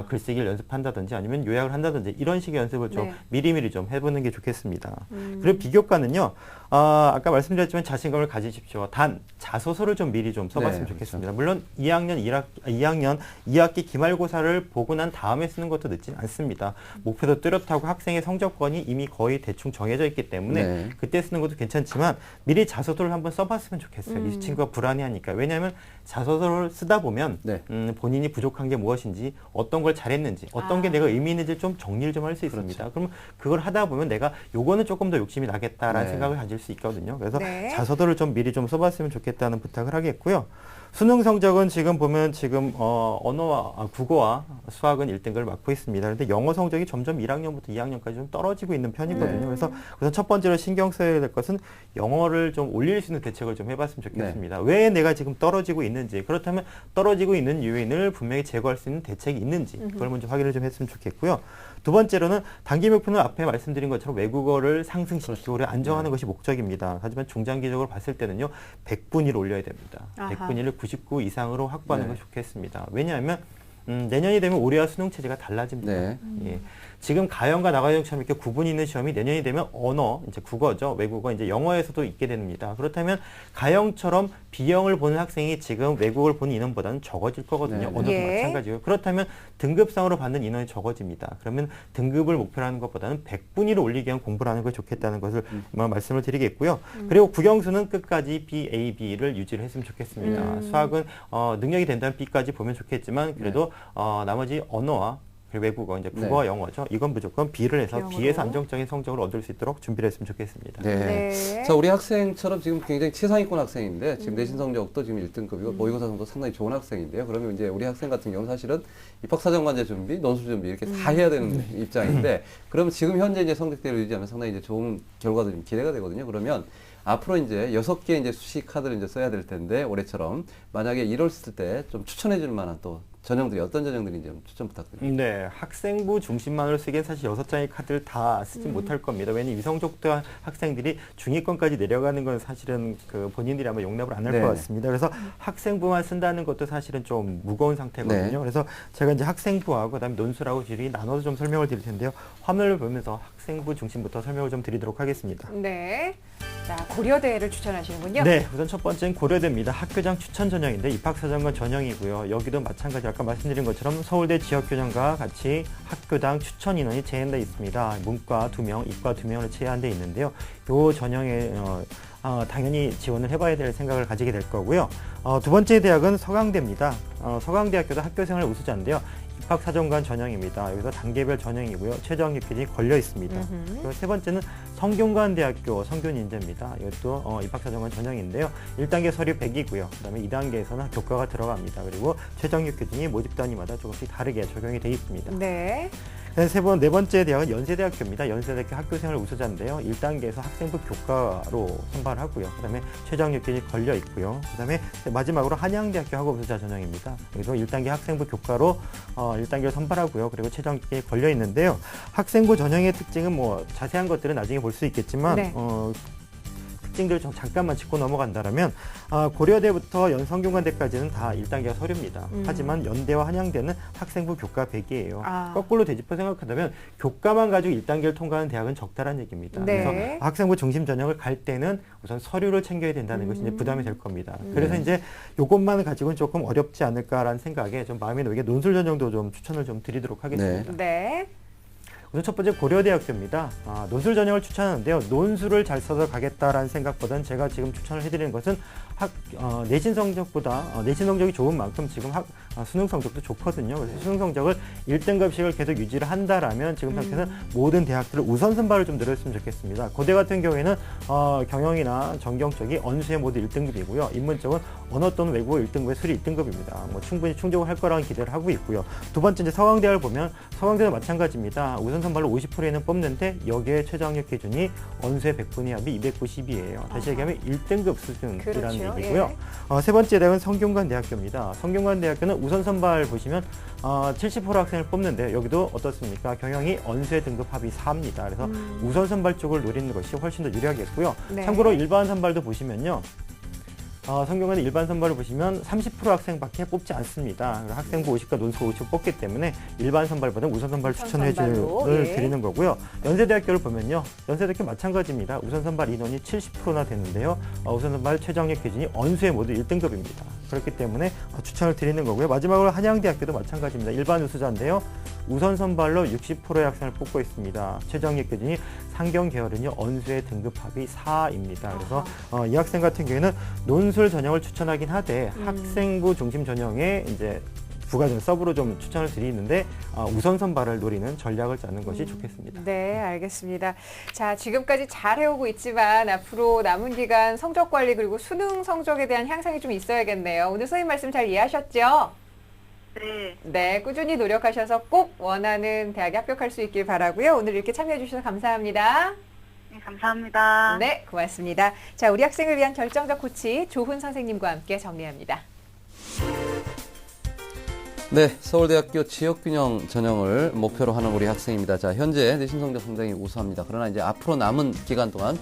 글쓰기를 연습한다든지 아니면 요약을 한다든지 이런 식의 연습을 좀 네. 미리미리 좀 해보는 게 좋겠습니다. 그리고 비교과는요. 아까 말씀드렸지만 자신감을 가지십시오. 단 자소서를 좀 미리 좀 써봤으면 네, 좋겠습니다. 물론 2학년 2학기 기말고사를 보고 난 다음에 쓰는 것도 늦지 않습니다. 목표도 뚜렷하고 학생의 성적권이 이미 거의 대충 정해져 있기 때문에 네. 그때 쓰는 것도 괜찮지만 미리 자소서를 한번 써봤으면 좋겠어요. 이 친구가 불안해하니까. 왜냐하면 자소서를 쓰다 보면 네. 본인이 부족한 게 무엇인지 어떤 걸 잘했는지 어떤 게 내가 의미 있는지 좀 정리를 좀 할 수 있습니다. 그럼 그걸 하다 보면 내가 요거는 조금 더 욕심이 나겠다라는 네. 생각을 가질 수 있거든요. 그래서 네. 자소서를 좀 미리 좀 써봤으면 좋겠다는 부탁을 하겠고요. 수능 성적은 지금 보면 지금 언어와 국어와 수학은 1등급을 맡고 있습니다. 그런데 영어 성적이 점점 1학년부터 2학년까지 좀 떨어지고 있는 편이거든요. 네. 그래서 우선 첫 번째로 신경 써야 될 것은 영어를 좀 올릴 수 있는 대책을 좀 해봤으면 좋겠습니다. 왜 내가 지금 떨어지고 있는지, 그렇다면 떨어지고 있는 요인을 분명히 제거할 수 있는 대책이 있는지 그걸 먼저 확인을 좀 했으면 좋겠고요. 두 번째로는 단기 목표는 앞에 말씀드린 것처럼 외국어를 상승시키고 안정하는 것이 목적입니다. 하지만 중장기적으로 봤을 때는요, 100분위를 올려야 됩니다. 아하. 100분위를 99 이상으로 확보하는 네. 것이 좋겠습니다. 왜냐하면 내년이 되면 올해와 수능 체제가 달라집니다. 네. 예. 지금 가형과 나가형처럼 이렇게 구분이 있는 시험이 내년이 되면 언어, 이제 국어죠. 외국어, 이제 영어에서도 있게 됩니다. 그렇다면 가형처럼 B형을 보는 학생이 지금 외국어를 보는 인원보다는 적어질 거거든요. 네. 언어도 예. 마찬가지고요. 그렇다면 등급상으로 받는 인원이 적어집니다. 그러면 등급을 목표로 하는 것보다는 100분위를 올리기 위한 공부를 하는 것이 좋겠다는 것을 말씀을 드리겠고요. 그리고 국영수는 끝까지 B, A, B를 유지를 했으면 좋겠습니다. 수학은 능력이 된다면 B까지 보면 좋겠지만 그래도 나머지 언어와 그리고 외국어, 이제 국어와 영어죠. 이건 무조건 B를 해서 B형으로. B에서 안정적인 성적을 얻을 수 있도록 준비를 했으면 좋겠습니다. 네. 네. 자, 우리 학생처럼 지금 굉장히 최상위권 학생인데 지금 내신 성적도 지금 1등급이고 모의고사 성도 상당히 좋은 학생인데요. 그러면 이제 우리 학생 같은 경우는 사실은 입학사정관제 준비, 논술 준비 이렇게 다 해야 되는 입장인데 그러면 지금 현재 이제 성적대를 유지하면 상당히 이제 좋은 결과도 좀 기대가 되거든요. 그러면 앞으로 이제 6개 이제 수시 카드를 이제 써야 될 텐데 올해처럼 만약에 이랬을 때 좀 추천해 줄 만한 또 전형들이 어떤 전형들인지 좀 추천 부탁드립니다. 네, 학생부 중심만으로 쓰기엔 사실 6장의 카드를 다 쓰지 못할 겁니다. 왜냐하면 위성족도 학생들이 중위권까지 내려가는 건 사실은 그 본인들이 아마 용납을 안 할 것 네. 같습니다. 그래서 학생부만 쓴다는 것도 사실은 좀 무거운 상태거든요. 네. 그래서 제가 이제 학생부하고 그다음에 논술하고 질이 나눠서 좀 설명을 드릴 텐데요. 화면을 보면서 학생부 중심부터 설명을 좀 드리도록 하겠습니다. 네. 자, 고려대를 추천하시는군요. 네, 우선 첫 번째는 고려대입니다. 학교장 추천 전형인데 입학사정관 전형이고요. 여기도 마찬가지 아까 말씀드린 것처럼 서울대 지역교정과 같이 학교당 추천 인원이 제한돼 있습니다. 문과 2명, 이과 2명으로 제한돼 있는데요. 이 전형에 당연히 지원을 해봐야 될 생각을 가지게 될 거고요. 두 번째 대학은 서강대입니다. 서강대학교도 학교생활 우수자인데요. 입학사정관 전형입니다. 여기서 단계별 전형이고요. 최저학력 기준이 걸려 있습니다. 그리고 세 번째는 성균관대학교 성균인재입니다. 이것도 입학사정관 전형인데요. 1단계 서류 100이고요. 그다음에 2단계에서는 교과가 들어갑니다. 그리고 최저학력 기준이 모집 단위마다 조금씩 다르게 적용이 되어 있습니다. 네. 네 번째 대학은 연세대학교입니다. 연세대학교 학교생활 우수자인데요. 1단계에서 학생부 교과로 선발하고요. 그다음에 최저학력 기준이 걸려 있고요. 그다음에 마지막으로 한양대학교 학업 우수자 전형입니다. 여기도 1단계 학생부 교과로 1단계를 선발하고요. 그리고 최저학력 기준이 걸려 있는데요. 학생부 전형의 특징은 뭐 자세한 것들은 나중에 볼 수 있겠지만 네. 특징들을 좀 잠깐만 짚고 넘어간다면 고려대부터 성균관대까지는 다 1단계가 서류입니다. 하지만 연대와 한양대는 학생부 교과 100이에요. 거꾸로 되짚어 생각한다면 교과만 가지고 1단계를 통과하는 대학은 적다라는 얘기입니다. 네. 그래서 학생부 중심 전형을 갈 때는 우선 서류를 챙겨야 된다는 것이 이제 부담이 될 겁니다. 그래서 이제 이것만 가지고는 조금 어렵지 않을까라는 생각에 좀 마음이 놓이게 논술 전형도 좀 추천을 좀 드리도록 하겠습니다. 네. 우선 첫 번째 고려대학교입니다. 논술 전형을 추천하는데요. 논술을 잘 써서 가겠다라는 생각보다는 제가 지금 추천을 해드리는 것은 내신 성적보다 내신 성적이 좋은 만큼 지금 수능 성적도 좋거든요. 그래서 수능 성적을 1등급씩을 계속 유지를 한다라면 지금 상태에서는 모든 대학들을 우선 선발을 좀 늘렸으면 좋겠습니다. 고대 같은 경우에는 경영이나 전경 쪽이 언수에 모두 1등급이고요. 인문 쪽은 언어 또는 외국어 1등급에 수리 1등급입니다. 뭐 충분히 충족을 할 거라는 기대를 하고 있고요. 두 번째 이제 서강대학을 보면 서강대도 마찬가지입니다. 우선 선발로 50%에는 뽑는데 여기에 최저학력 기준이 언수의 100분위 합이 290이에요. 다시 얘기하면 1등급 수준이라는 그렇죠. 얘기고요. 세 번째 대학은 성균관대학교입니다. 성균관대학교는 우선 선발 보시면 70% 학생을 뽑는데 여기도 어떻습니까? 경영이 언수의 등급 합이 4입니다. 그래서 우선 선발 쪽을 노리는 것이 훨씬 더 유리하겠고요. 네. 참고로 일반 선발도 보시면요. 성균관의 일반 선발을 보시면 30% 학생밖에 뽑지 않습니다. 학생부 50과 논술 50 뽑기 때문에 일반 선발보다는 우선 선발 추천을 드리는 거고요. 연세대학교를 보면요. 연세대학교 마찬가지입니다. 우선 선발 인원이 70%나 되는데요. 우선 선발 최저학력 기준이 언수에 모두 1등급입니다. 그렇기 때문에 추천을 드리는 거고요. 마지막으로 한양대학교도 마찬가지입니다. 일반 우수자인데요. 우선 선발로 60%의 학생을 뽑고 있습니다. 최저학력 기준이 상경 계열은요. 언수의 등급 합이 4입니다. 그래서 이 학생 같은 경우에는 논술 전형을 추천하긴 하되 학생부 중심 전형에 이제 부가 서브로 좀 추천을 드리는데 우선 선발을 노리는 전략을 짜는 것이 좋겠습니다. 네, 알겠습니다. 자, 지금까지 잘 해오고 있지만 앞으로 남은 기간 성적 관리 그리고 수능 성적에 대한 향상이 좀 있어야겠네요. 오늘 선생님 말씀 잘 이해하셨죠? 네. 네, 꾸준히 노력하셔서 꼭 원하는 대학에 합격할 수 있길 바라고요. 오늘 이렇게 참여해 주셔서 감사합니다. 네, 감사합니다. 네, 고맙습니다. 자, 우리 학생을 위한 결정적 코치 조훈 선생님과 함께 정리합니다. 네, 서울대학교 지역균형 전형을 목표로 하는 우리 학생입니다. 자, 현재 내신 성적 상당히 우수합니다. 그러나 이제 앞으로 남은 기간 동안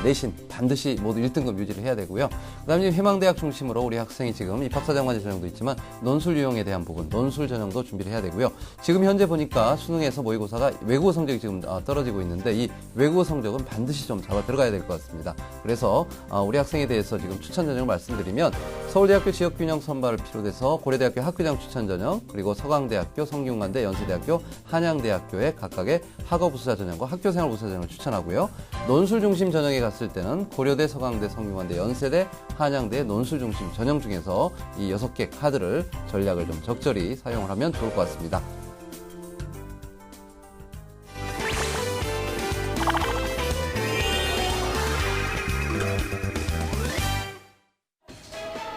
내신 반드시 모두 1등급 유지를 해야 되고요. 그다음에 희망대학 중심으로 우리 학생이 지금 입학사정관제 전형도 있지만 논술 유형에 대한 부분, 논술 전형도 준비를 해야 되고요. 지금 현재 보니까 수능에서 모의고사가 외국어 성적이 지금 떨어지고 있는데 이 외국어 성적은 반드시 좀 잡아 들어가야 될 것 같습니다. 그래서 우리 학생에 대해서 지금 추천 전형을 말씀드리면 서울대학교 지역균형 선발을 필요돼서 고려대학교 학교장 추천 전형, 그리고 서강대학교, 성균관대, 연세대학교, 한양대학교의 각각의 학업우수자 전형과 학교생활 우수자 전형을 추천하고요. 논술 중심 전형에 갔을 때는 고려대, 서강대, 성균관대, 연세대, 한양대의 논술 중심 전형 중에서 이 6개 카드를 전략을 좀 적절히 사용을 하면 좋을 것 같습니다.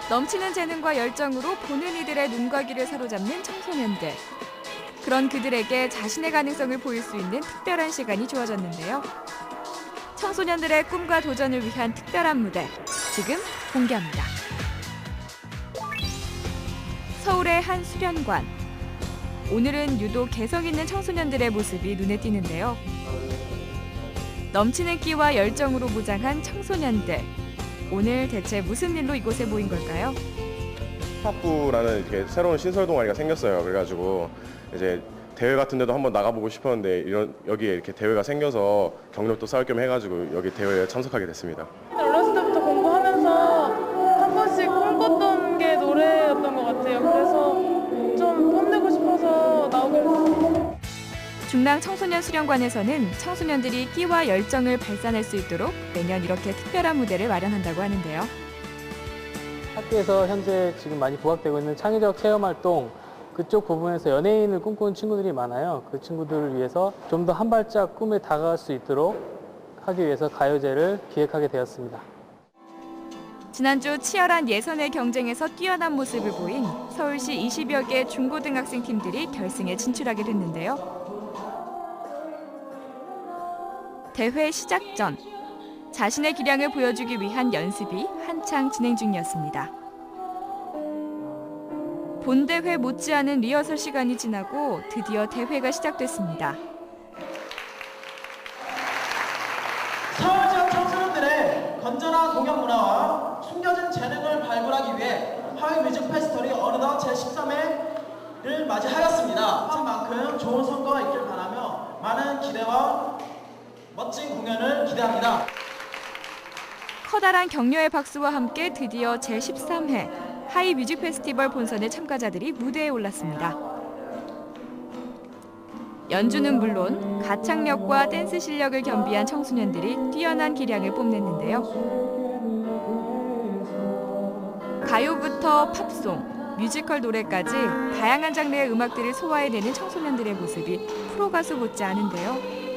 넘치는 재능과 열정으로 보는 이들의 눈과 귀를 사로잡는 청소년들. 그런 그들에게 자신의 가능성을 보일 수 있는 특별한 시간이 주어졌는데요. 청소년들의 꿈과 도전을 위한 특별한 무대, 지금 공개합니다. 서울의 한 수련관. 오늘은 유독 개성 있는 청소년들의 모습이 눈에 띄는데요. 넘치는 끼와 열정으로 무장한 청소년들. 오늘 대체 무슨 일로 이곳에 모인 걸까요? 힙합부라는 이렇게 새로운 신설 동아리가 생겼어요. 그래가지고 이제 대회 같은 데도 한번 나가보고 싶었는데 여기에 이렇게 대회가 생겨서 경력도 쌓을 겸 해가지고 여기 대회에 참석하게 됐습니다. 어렸을 때부터 공부하면서 한 번씩 꿈꿨던 게 노래였던 것 같아요. 그래서 좀 뽐내고 싶어서 나오게 됐어요. 중랑 청소년 수련관에서는 청소년들이 끼와 열정을 발산할 수 있도록 매년 이렇게 특별한 무대를 마련한다고 하는데요. 학교에서 현재 지금 많이 부각되고 있는 창의적 체험활동, 그쪽 부분에서 연예인을 꿈꾸는 친구들이 많아요. 그 친구들을 위해서 좀 더 한 발짝 꿈에 다가갈 수 있도록 하기 위해서 가요제를 기획하게 되었습니다. 지난주 치열한 예선의 경쟁에서 뛰어난 모습을 보인 서울시 20여 개 중고등학생 팀들이 결승에 진출하게 됐는데요. 대회 시작 전 자신의 기량을 보여주기 위한 연습이 한창 진행 중이었습니다. 본대회 못지않은 리허설 시간이 지나고 드디어 대회가 시작됐습니다. 서울 지역 청소년들의 건전한 공연 문화와 숨겨진 재능을 발굴하기 위해 하위 뮤직 페스티벌이 어느덧 제13회를 맞이하였습니다. 한 만큼 좋은 성과가 있길 바라며 많은 기대와 멋진 공연을 기대합니다. 커다란 격려의 박수와 함께 드디어 제13회 하이 뮤직 페스티벌 본선의 참가자들이 무대에 올랐습니다. 연주는 물론 가창력과 댄스 실력을 겸비한 청소년들이 뛰어난 기량을 뽐냈는데요. 가요부터 팝송, 뮤지컬 노래까지 다양한 장르의 음악들을 소화해내는 청소년들의 모습이 프로 가수 못지않은데요.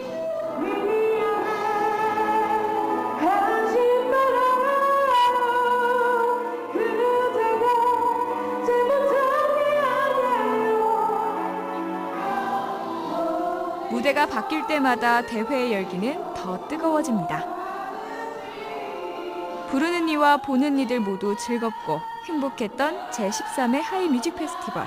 무대가 바뀔 때마다 대회의 열기는 더 뜨거워집니다. 부르는 이와 보는 이들 모두 즐겁고 행복했던 제13회 하이 뮤직 페스티벌.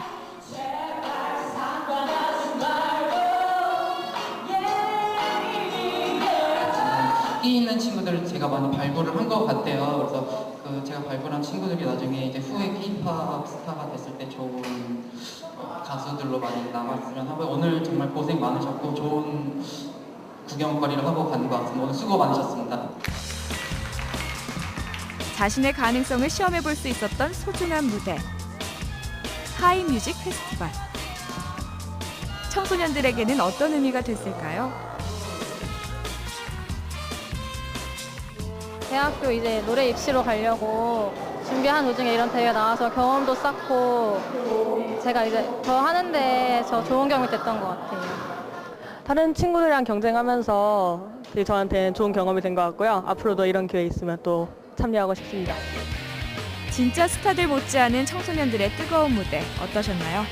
끼 있는 친구들을 제가 많이 발굴을 한 것 같아요. 그래서 제가 발굴한 친구들이 나중에 이제 후에 K-팝 스타가 됐을 때 좋은 가수들로 많이 남았으면 하고, 오늘 정말 고생 많으셨고 좋은 구경거리를 하고 간 것 같습니다. 오늘 수고 많으셨습니다. 자신의 가능성을 시험해볼 수 있었던 소중한 무대. 하이 뮤직 페스티벌. 청소년들에게는 어떤 의미가 됐을까요? 대학교 이제 노래 입시로 가려고 준비한 도중에 이런 대회 나와서 경험도 쌓고 제가 이제 더 하는데 좋은 경험이 됐던 것 같아요. 다른 친구들이랑 경쟁하면서 되게 저한테는 좋은 경험이 된 것 같고요. 앞으로도 이런 기회 있으면 또 참여하고 싶습니다. 진짜 스타들 못지않은 청소년들의 뜨거운 무대 어떠셨나요?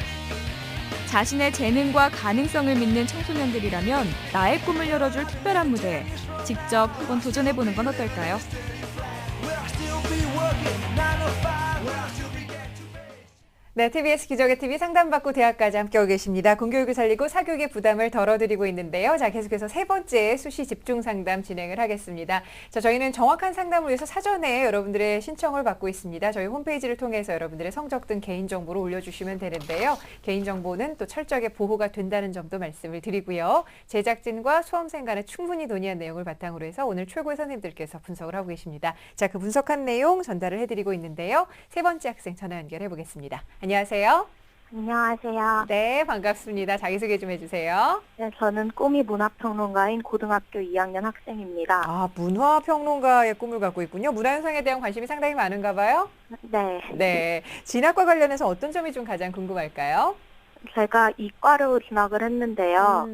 자신의 재능과 가능성을 믿는 청소년들이라면 나의 꿈을 열어줄 특별한 무대에 직접 한번 도전해보는 건 어떨까요? 네, TBS 기적의 TV 상담받고 대학까지 함께하고 계십니다. 공교육을 살리고 사교육의 부담을 덜어드리고 있는데요. 자, 계속해서 세 번째 수시 집중 상담 진행을 하겠습니다. 자, 저희는 정확한 상담을 위해서 사전에 여러분들의 신청을 받고 있습니다. 저희 홈페이지를 통해서 여러분들의 성적 등 개인정보를 올려주시면 되는데요. 개인정보는 또 철저하게 보호가 된다는 점도 말씀을 드리고요. 제작진과 수험생 간에 충분히 논의한 내용을 바탕으로 해서 오늘 최고의 선생님들께서 분석을 하고 계십니다. 자, 그 분석한 내용 전달을 해드리고 있는데요. 세 번째 학생 전화 연결해 보겠습니다. 안녕하세요. 안녕하세요. 네, 반갑습니다. 자기소개 좀 해주세요. 네, 저는 꿈이 문화평론가인 고등학교 2학년 학생입니다. 아, 문화평론가의 꿈을 갖고 있군요. 문화현상에 대한 관심이 상당히 많은가 봐요? 네. 네. 진학과 관련해서 어떤 점이 좀 가장 궁금할까요? 제가 이과로 진학을 했는데요.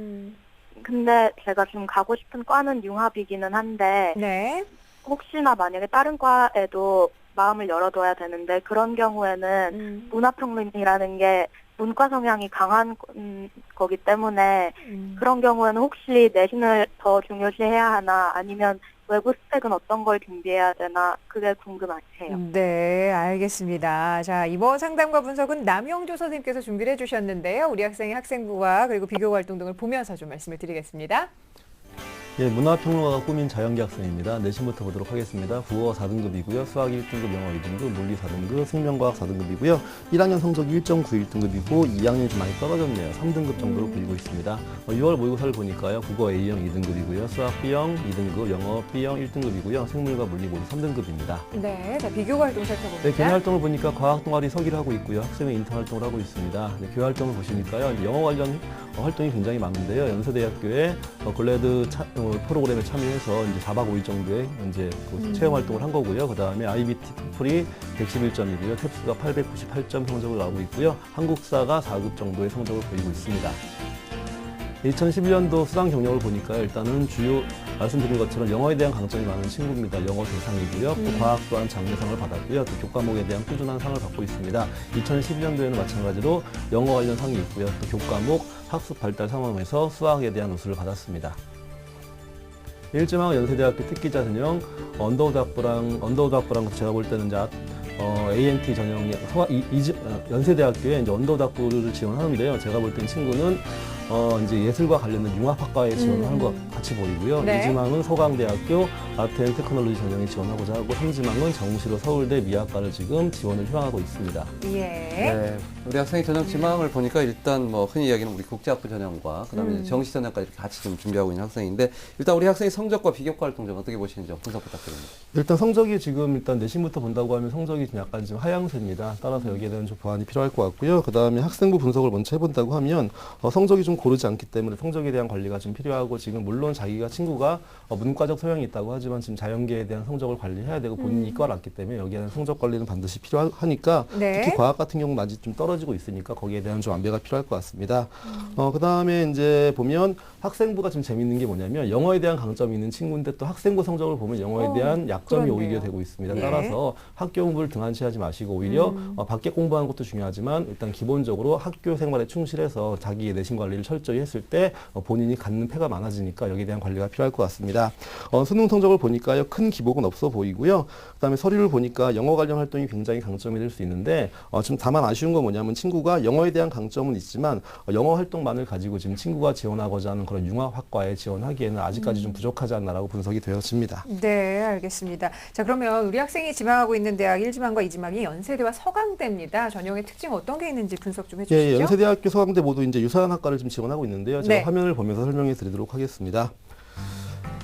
근데 제가 좀 가고 싶은 과는 융합이기는 한데 네. 혹시나 만약에 다른 과에도 마음을 열어둬야 되는데 그런 경우에는 문화평론이라는 게 문과 성향이 강한 거기 때문에 그런 경우에는 혹시 내신을 더 중요시해야 하나 아니면 외부 스펙은 어떤 걸 준비해야 되나 그게 궁금해요. 네, 알겠습니다. 자, 이번 상담과 분석은 남영조 선생님께서 준비를 해주셨는데요. 우리 학생의 학생부와 그리고 비교 활동 등을 보면서 좀 말씀을 드리겠습니다. 예, 문화평론가가 꾸민 자연계 학생입니다. 내신부터 보도록 하겠습니다. 국어 4등급이고요. 수학 1등급, 영어 2등급, 물리 4등급, 생명과학 4등급이고요. 1학년 성적이 1.91등급이고 2학년이 좀 많이 떨어졌네요. 3등급 정도로 보이고 있습니다. 6월 모의고사를 보니까요. 국어 A형 2등급이고요. 수학 B형 2등급, 영어 B형 1등급이고요. 생물과 물리 모두 3등급입니다. 네, 자, 비교 활동 살펴봅니다. 네, 교내 활동을 보니까 과학 동아리 서기를 하고 있고요. 학생회 인턴 활동을 하고 있습니다. 네, 교회 활동을 보시니까요. 영어 관련 활동이 굉장히 많은데요. 연세대학교에 글래드 프로그램에 참여해서 이제 4박 5일 정도의 이제 체험 활동을 한 거고요. 그 다음에 IBT 토플이 111점이고요. 탭스가 898점 성적을 나오고 있고요. 한국사가 4급 정도의 성적을 보이고 있습니다. 2011년도 수강 경력을 보니까 일단은 주요 말씀드린 것처럼 영어에 대한 강점이 많은 친구입니다. 영어 대상이고요. 또 과학 또한 장려상을 받았고요. 또 교과목에 대한 꾸준한 상을 받고 있습니다. 2012년도에는 마찬가지로 영어 관련 상이 있고요. 또 교과목 학습 발달 상황에서 수학에 대한 우수를 받았습니다. 1점항 연세대학교 특기자 전형 언더우드 학부랑 제가 볼 때는 이제 ANT 전형의 연세대학교에 이제 언더우드 학부를 지원하는데요. 제가 볼 때는 친구는 이제 예술과 관련된 융합학과에 지원하는 것 같이 보이고요. 네. 2지망은 서강대학교 아트앤테크놀로지 전형에 지원하고자 하고 3지망은 정시로 서울대 미학과를 지금 지원을 희망하고 있습니다. 예. 네, 우리 학생의 전형 지망을 보니까 일단 뭐 흔히 이야기하는 우리 국제학부 전형과 그다음에 정시 전형까지 이렇게 같이 좀 준비하고 있는 학생인데 일단 우리 학생의 성적과 비교과 활동 좀 어떻게 보시는지 분석 부탁드립니다. 일단 성적이 지금 일단 내신부터 본다고 하면 성적이 좀 약간 좀 하향세입니다. 따라서 여기에 대한 좀 보완이 필요할 것 같고요. 그 다음에 학생부 분석을 먼저 해본다고 하면 성적이 좀 고르지 않기 때문에 성적에 대한 관리가 좀 필요하고 지금 물론 친구가 문과적 소양이 있다고 하지만 지금 자연계에 대한 성적을 관리해야 되고 본인이 이과를 왔기 때문에 여기에 대한 성적 관리는 반드시 필요하니까 네. 특히 과학 같은 경우는 아직 좀 떨어지고 있으니까 거기에 대한 좀 안배가 필요할 것 같습니다. 그 다음에 이제 보면 학생부가 좀 재밌는 게 뭐냐면 영어에 대한 강점이 있는 친구인데 또 학생부 성적을 보면 영어에 대한 약점이 그렇네요. 오히려 되고 있습니다. 네. 따라서 학교 공부를 등한시하지 마시고 오히려 밖에 공부하는 것도 중요하지만 일단 기본적으로 학교 생활에 충실해서 자기의 내신 관리를 철저히 했을 때 본인이 갖는 패가 많아지니까 여기에 대한 관리가 필요할 것 같습니다. 수능 성적을 보니까요. 큰 기복은 없어 보이고요. 그다음에 서류를 보니까 영어 관련 활동이 굉장히 강점이 될 수 있는데 지금 다만 아쉬운 건 뭐냐면 친구가 영어에 대한 강점은 있지만 영어 활동만을 가지고 지금 친구가 지원하고자 하는 그런 융합학과에 지원하기에는 아직까지 좀 부족하지 않나라고 분석이 되어집니다. 네, 알겠습니다. 자, 그러면 우리 학생이 지망하고 있는 대학 1지망과 2지망이 연세대와 서강대입니다. 전형의 특징 어떤 게 있는지 분석 좀 해주시죠. 예, 연세대학교 서강대 모두 이제 유사한 학과를 지금 지원하고 있는데요. 제가 네. 화면을 보면서 설명해 드리도록 하겠습니다.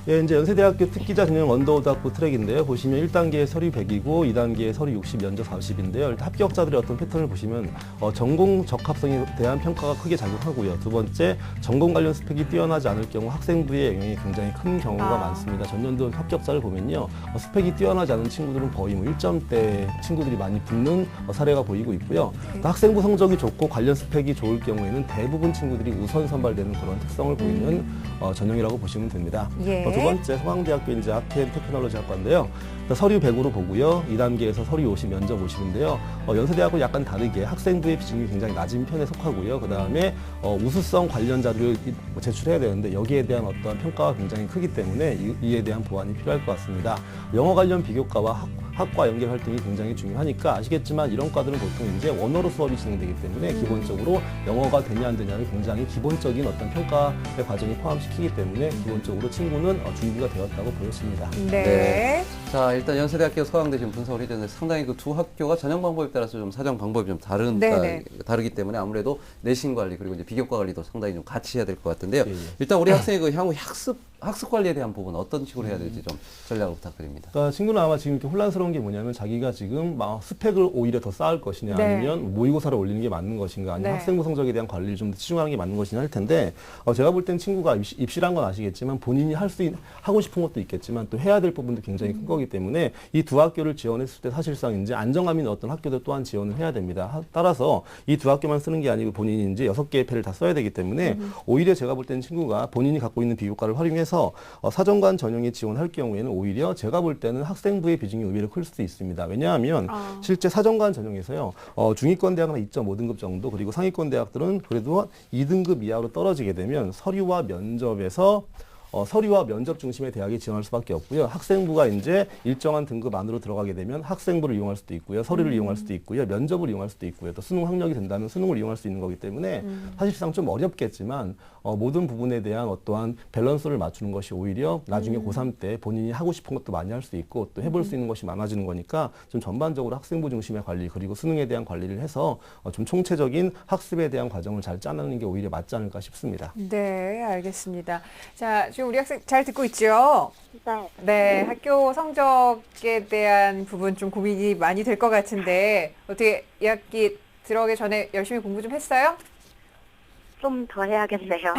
예, 이제 연세대학교 특기자 전형 언더우드학부 트랙인데요. 보시면 1단계에 서류 100이고 2단계에 서류 60, 면접 40인데요. 일단 합격자들의 어떤 패턴을 보시면 전공 적합성에 대한 평가가 크게 작용하고요. 두 번째, 전공 관련 스펙이 뛰어나지 않을 경우 학생부의 영향이 굉장히 큰 경우가 많습니다. 전년도 합격자를 보면요. 스펙이 뛰어나지 않은 친구들은 거의 뭐 1점대 친구들이 많이 붙는 사례가 보이고 있고요. 또 학생부 성적이 좋고 관련 스펙이 좋을 경우에는 대부분 친구들이 우선 선발되는 그런 특성을 보이는 전형이라고 보시면 됩니다. 예. 두 번째, 서강대학교 이제 아트앤 테크놀로지 학과인데요. 서류 100으로 보고요. 2단계에서 서류 50, 면접 50인데요. 연세대학은 약간 다르게 학생부의 비중이 굉장히 낮은 편에 속하고요. 그 다음에 우수성 관련 자료를 제출해야 되는데 여기에 대한 어떠한 평가가 굉장히 크기 때문에 이에 대한 보완이 필요할 것 같습니다. 영어 관련 비교과와 학과 연계 활동이 굉장히 중요하니까 아시겠지만 이런 과들은 보통 이제 원어로 수업이 진행되기 때문에 기본적으로 영어가 되냐 안 되냐를 굉장히 기본적인 어떤 평가의 과정이 포함시키기 때문에 기본적으로 친구는 준비가 되었다고 보였습니다. 네. 자, 일단 연세대학교 서강대 지금 분석을 해줬는데 상당히 그 두 학교가 전형 방법에 따라서 좀 사정 방법이 좀 다르기 때문에 아무래도 내신 관리 그리고 이제 비교과 관리도 상당히 좀 같이 해야 될 것 같은데요. 일단 우리 학생의 그 향후 학습 관리에 대한 부분 어떤 식으로 해야 될지 좀 전략을 부탁드립니다. 그러니까 친구는 아마 지금 이렇게 혼란스러운 게 뭐냐면 자기가 지금 막 스펙을 오히려 더 쌓을 것이냐 아니면 모의고사를 올리는 게 맞는 것인가 아니면 학생부 성적에 대한 관리를 좀 더 치중하는 게 맞는 것이냐 할 텐데 제가 볼 땐 친구가 입시란 건 아시겠지만 본인이 하고 싶은 것도 있겠지만 또 해야 될 부분도 굉장히 큰 거기 때문에 이 두 학교를 지원했을 때 사실상 이제 안정감 있는 어떤 학교들 또한 지원을 해야 됩니다. 따라서 이 두 학교만 쓰는 게 아니고 본인이 이제 6개의 패를 다 써야 되기 때문에 오히려 제가 볼 때는 친구가 본인이 갖고 있는 비교과를 활용해서 사정관 전형에 지원할 경우에는 오히려 제가 볼 때는 학생부의 비중이 의외로 클 수도 있습니다. 왜냐하면 실제 사정관 전형에서요. 중위권 대학은 2.5등급 정도 그리고 상위권 대학들은 그래도 2등급 이하로 떨어지게 되면 서류와 면접 중심의 대학에 지원할 수밖에 없고요. 학생부가 이제 일정한 등급 안으로 들어가게 되면 학생부를 이용할 수도 있고요. 서류를 이용할 수도 있고요. 면접을 이용할 수도 있고요. 또 수능 학력이 된다면 수능을 이용할 수 있는 거기 때문에 사실상 좀 어렵겠지만 모든 부분에 대한 어떠한 밸런스를 맞추는 것이 오히려 나중에 고3 때 본인이 하고 싶은 것도 많이 할 수 있고 또 해볼 수 있는 것이 많아지는 거니까 좀 전반적으로 학생부 중심의 관리 그리고 수능에 대한 관리를 해서 좀 총체적인 학습에 대한 과정을 잘 짜내는 게 오히려 맞지 않을까 싶습니다. 네, 알겠습니다. 자, 지금 우리 학생 잘 듣고 있죠? 네. 네, 학교 성적에 대한 부분 좀 고민이 많이 될 것 같은데 어떻게 2학기 들어가기 전에 열심히 공부 좀 했어요? 좀 더 해야겠네요.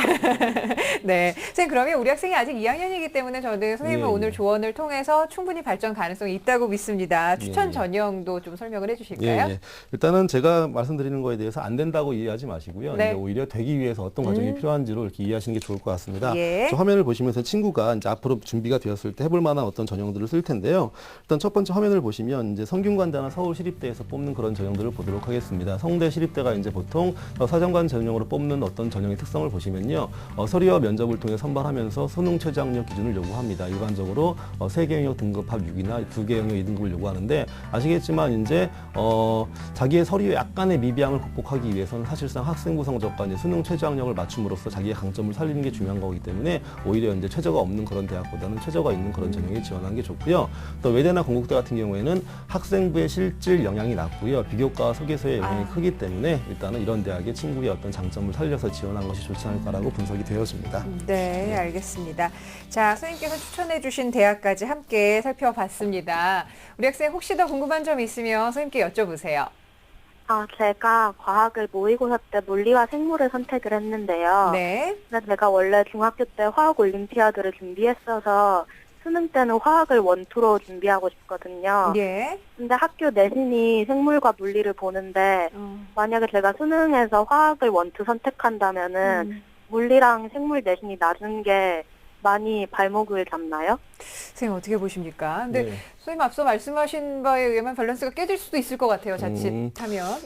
네. 선생님, 그러면 우리 학생이 아직 2학년이기 때문에 저는 선생님의 오늘 조언을 통해서 충분히 발전 가능성이 있다고 믿습니다. 추천 전형도 좀 설명을 해주실까요? 일단은 제가 말씀드리는 거에 대해서 안 된다고 이해하지 마시고요. 이제 오히려 되기 위해서 어떤 과정이 필요한지로 이렇게 이해하시는 게 좋을 것 같습니다. 저 화면을 보시면서 친구가 이제 앞으로 준비가 되었을 때 해볼 만한 어떤 전형들을 쓸 텐데요. 일단 첫 번째 화면을 보시면 이제 성균관대나 서울시립대에서 뽑는 그런 전형들을 보도록 하겠습니다. 성대 시립대가 이제 보통 사정관 전형으로 뽑는 어떤 전형의 특성을 보시면요. 서류와 면접을 통해 선발하면서 수능 최저 학력 기준을 요구합니다. 일반적으로 3개 영역 등급 합 6이나 2개 영역 2등급을 요구하는데 아시겠지만 이제 자기의 서류에 약간의 미비함을 극복하기 위해서는 사실상 학생부 성적과 이제 수능 최저 학력을 맞춤으로써 자기의 강점을 살리는 게 중요한 거기 때문에 오히려 이제 최저가 없는 그런 대학보다는 최저가 있는 그런 전형에 지원하는 게 좋고요. 또 외대나 건국대 같은 경우에는 학생부의 실질 영향이 낮고요. 비교과 설계서의 영향이 크기 때문에 일단은 이런 대학의 친구의 어떤 장점을 살려서 지원한 것이 좋지 않을까라고 분석이 되어집니다. 네, 알겠습니다. 자, 선생님께서 추천해 주신 대학까지 함께 살펴봤습니다. 우리 학생 혹시 더 궁금한 점 있으면 선생님께 여쭤보세요. 제가 과학을 모의고사 때 물리와 생물을 선택을 했는데요. 네. 근데 제가 원래 중학교 때 화학 올림피아드를 준비했어서 수능 때는 화학을 원투로 준비하고 싶거든요. 예. 근데 학교 내신이 생물과 물리를 보는데 만약에 제가 수능에서 화학을 원투 선택한다면은 물리랑 생물 내신이 낮은 게 많이 발목을 잡나요? 선생님 어떻게 보십니까? 근데 선생님 앞서 말씀하신 바에 의하면 밸런스가 깨질 수도 있을 것 같아요. 자칫하면.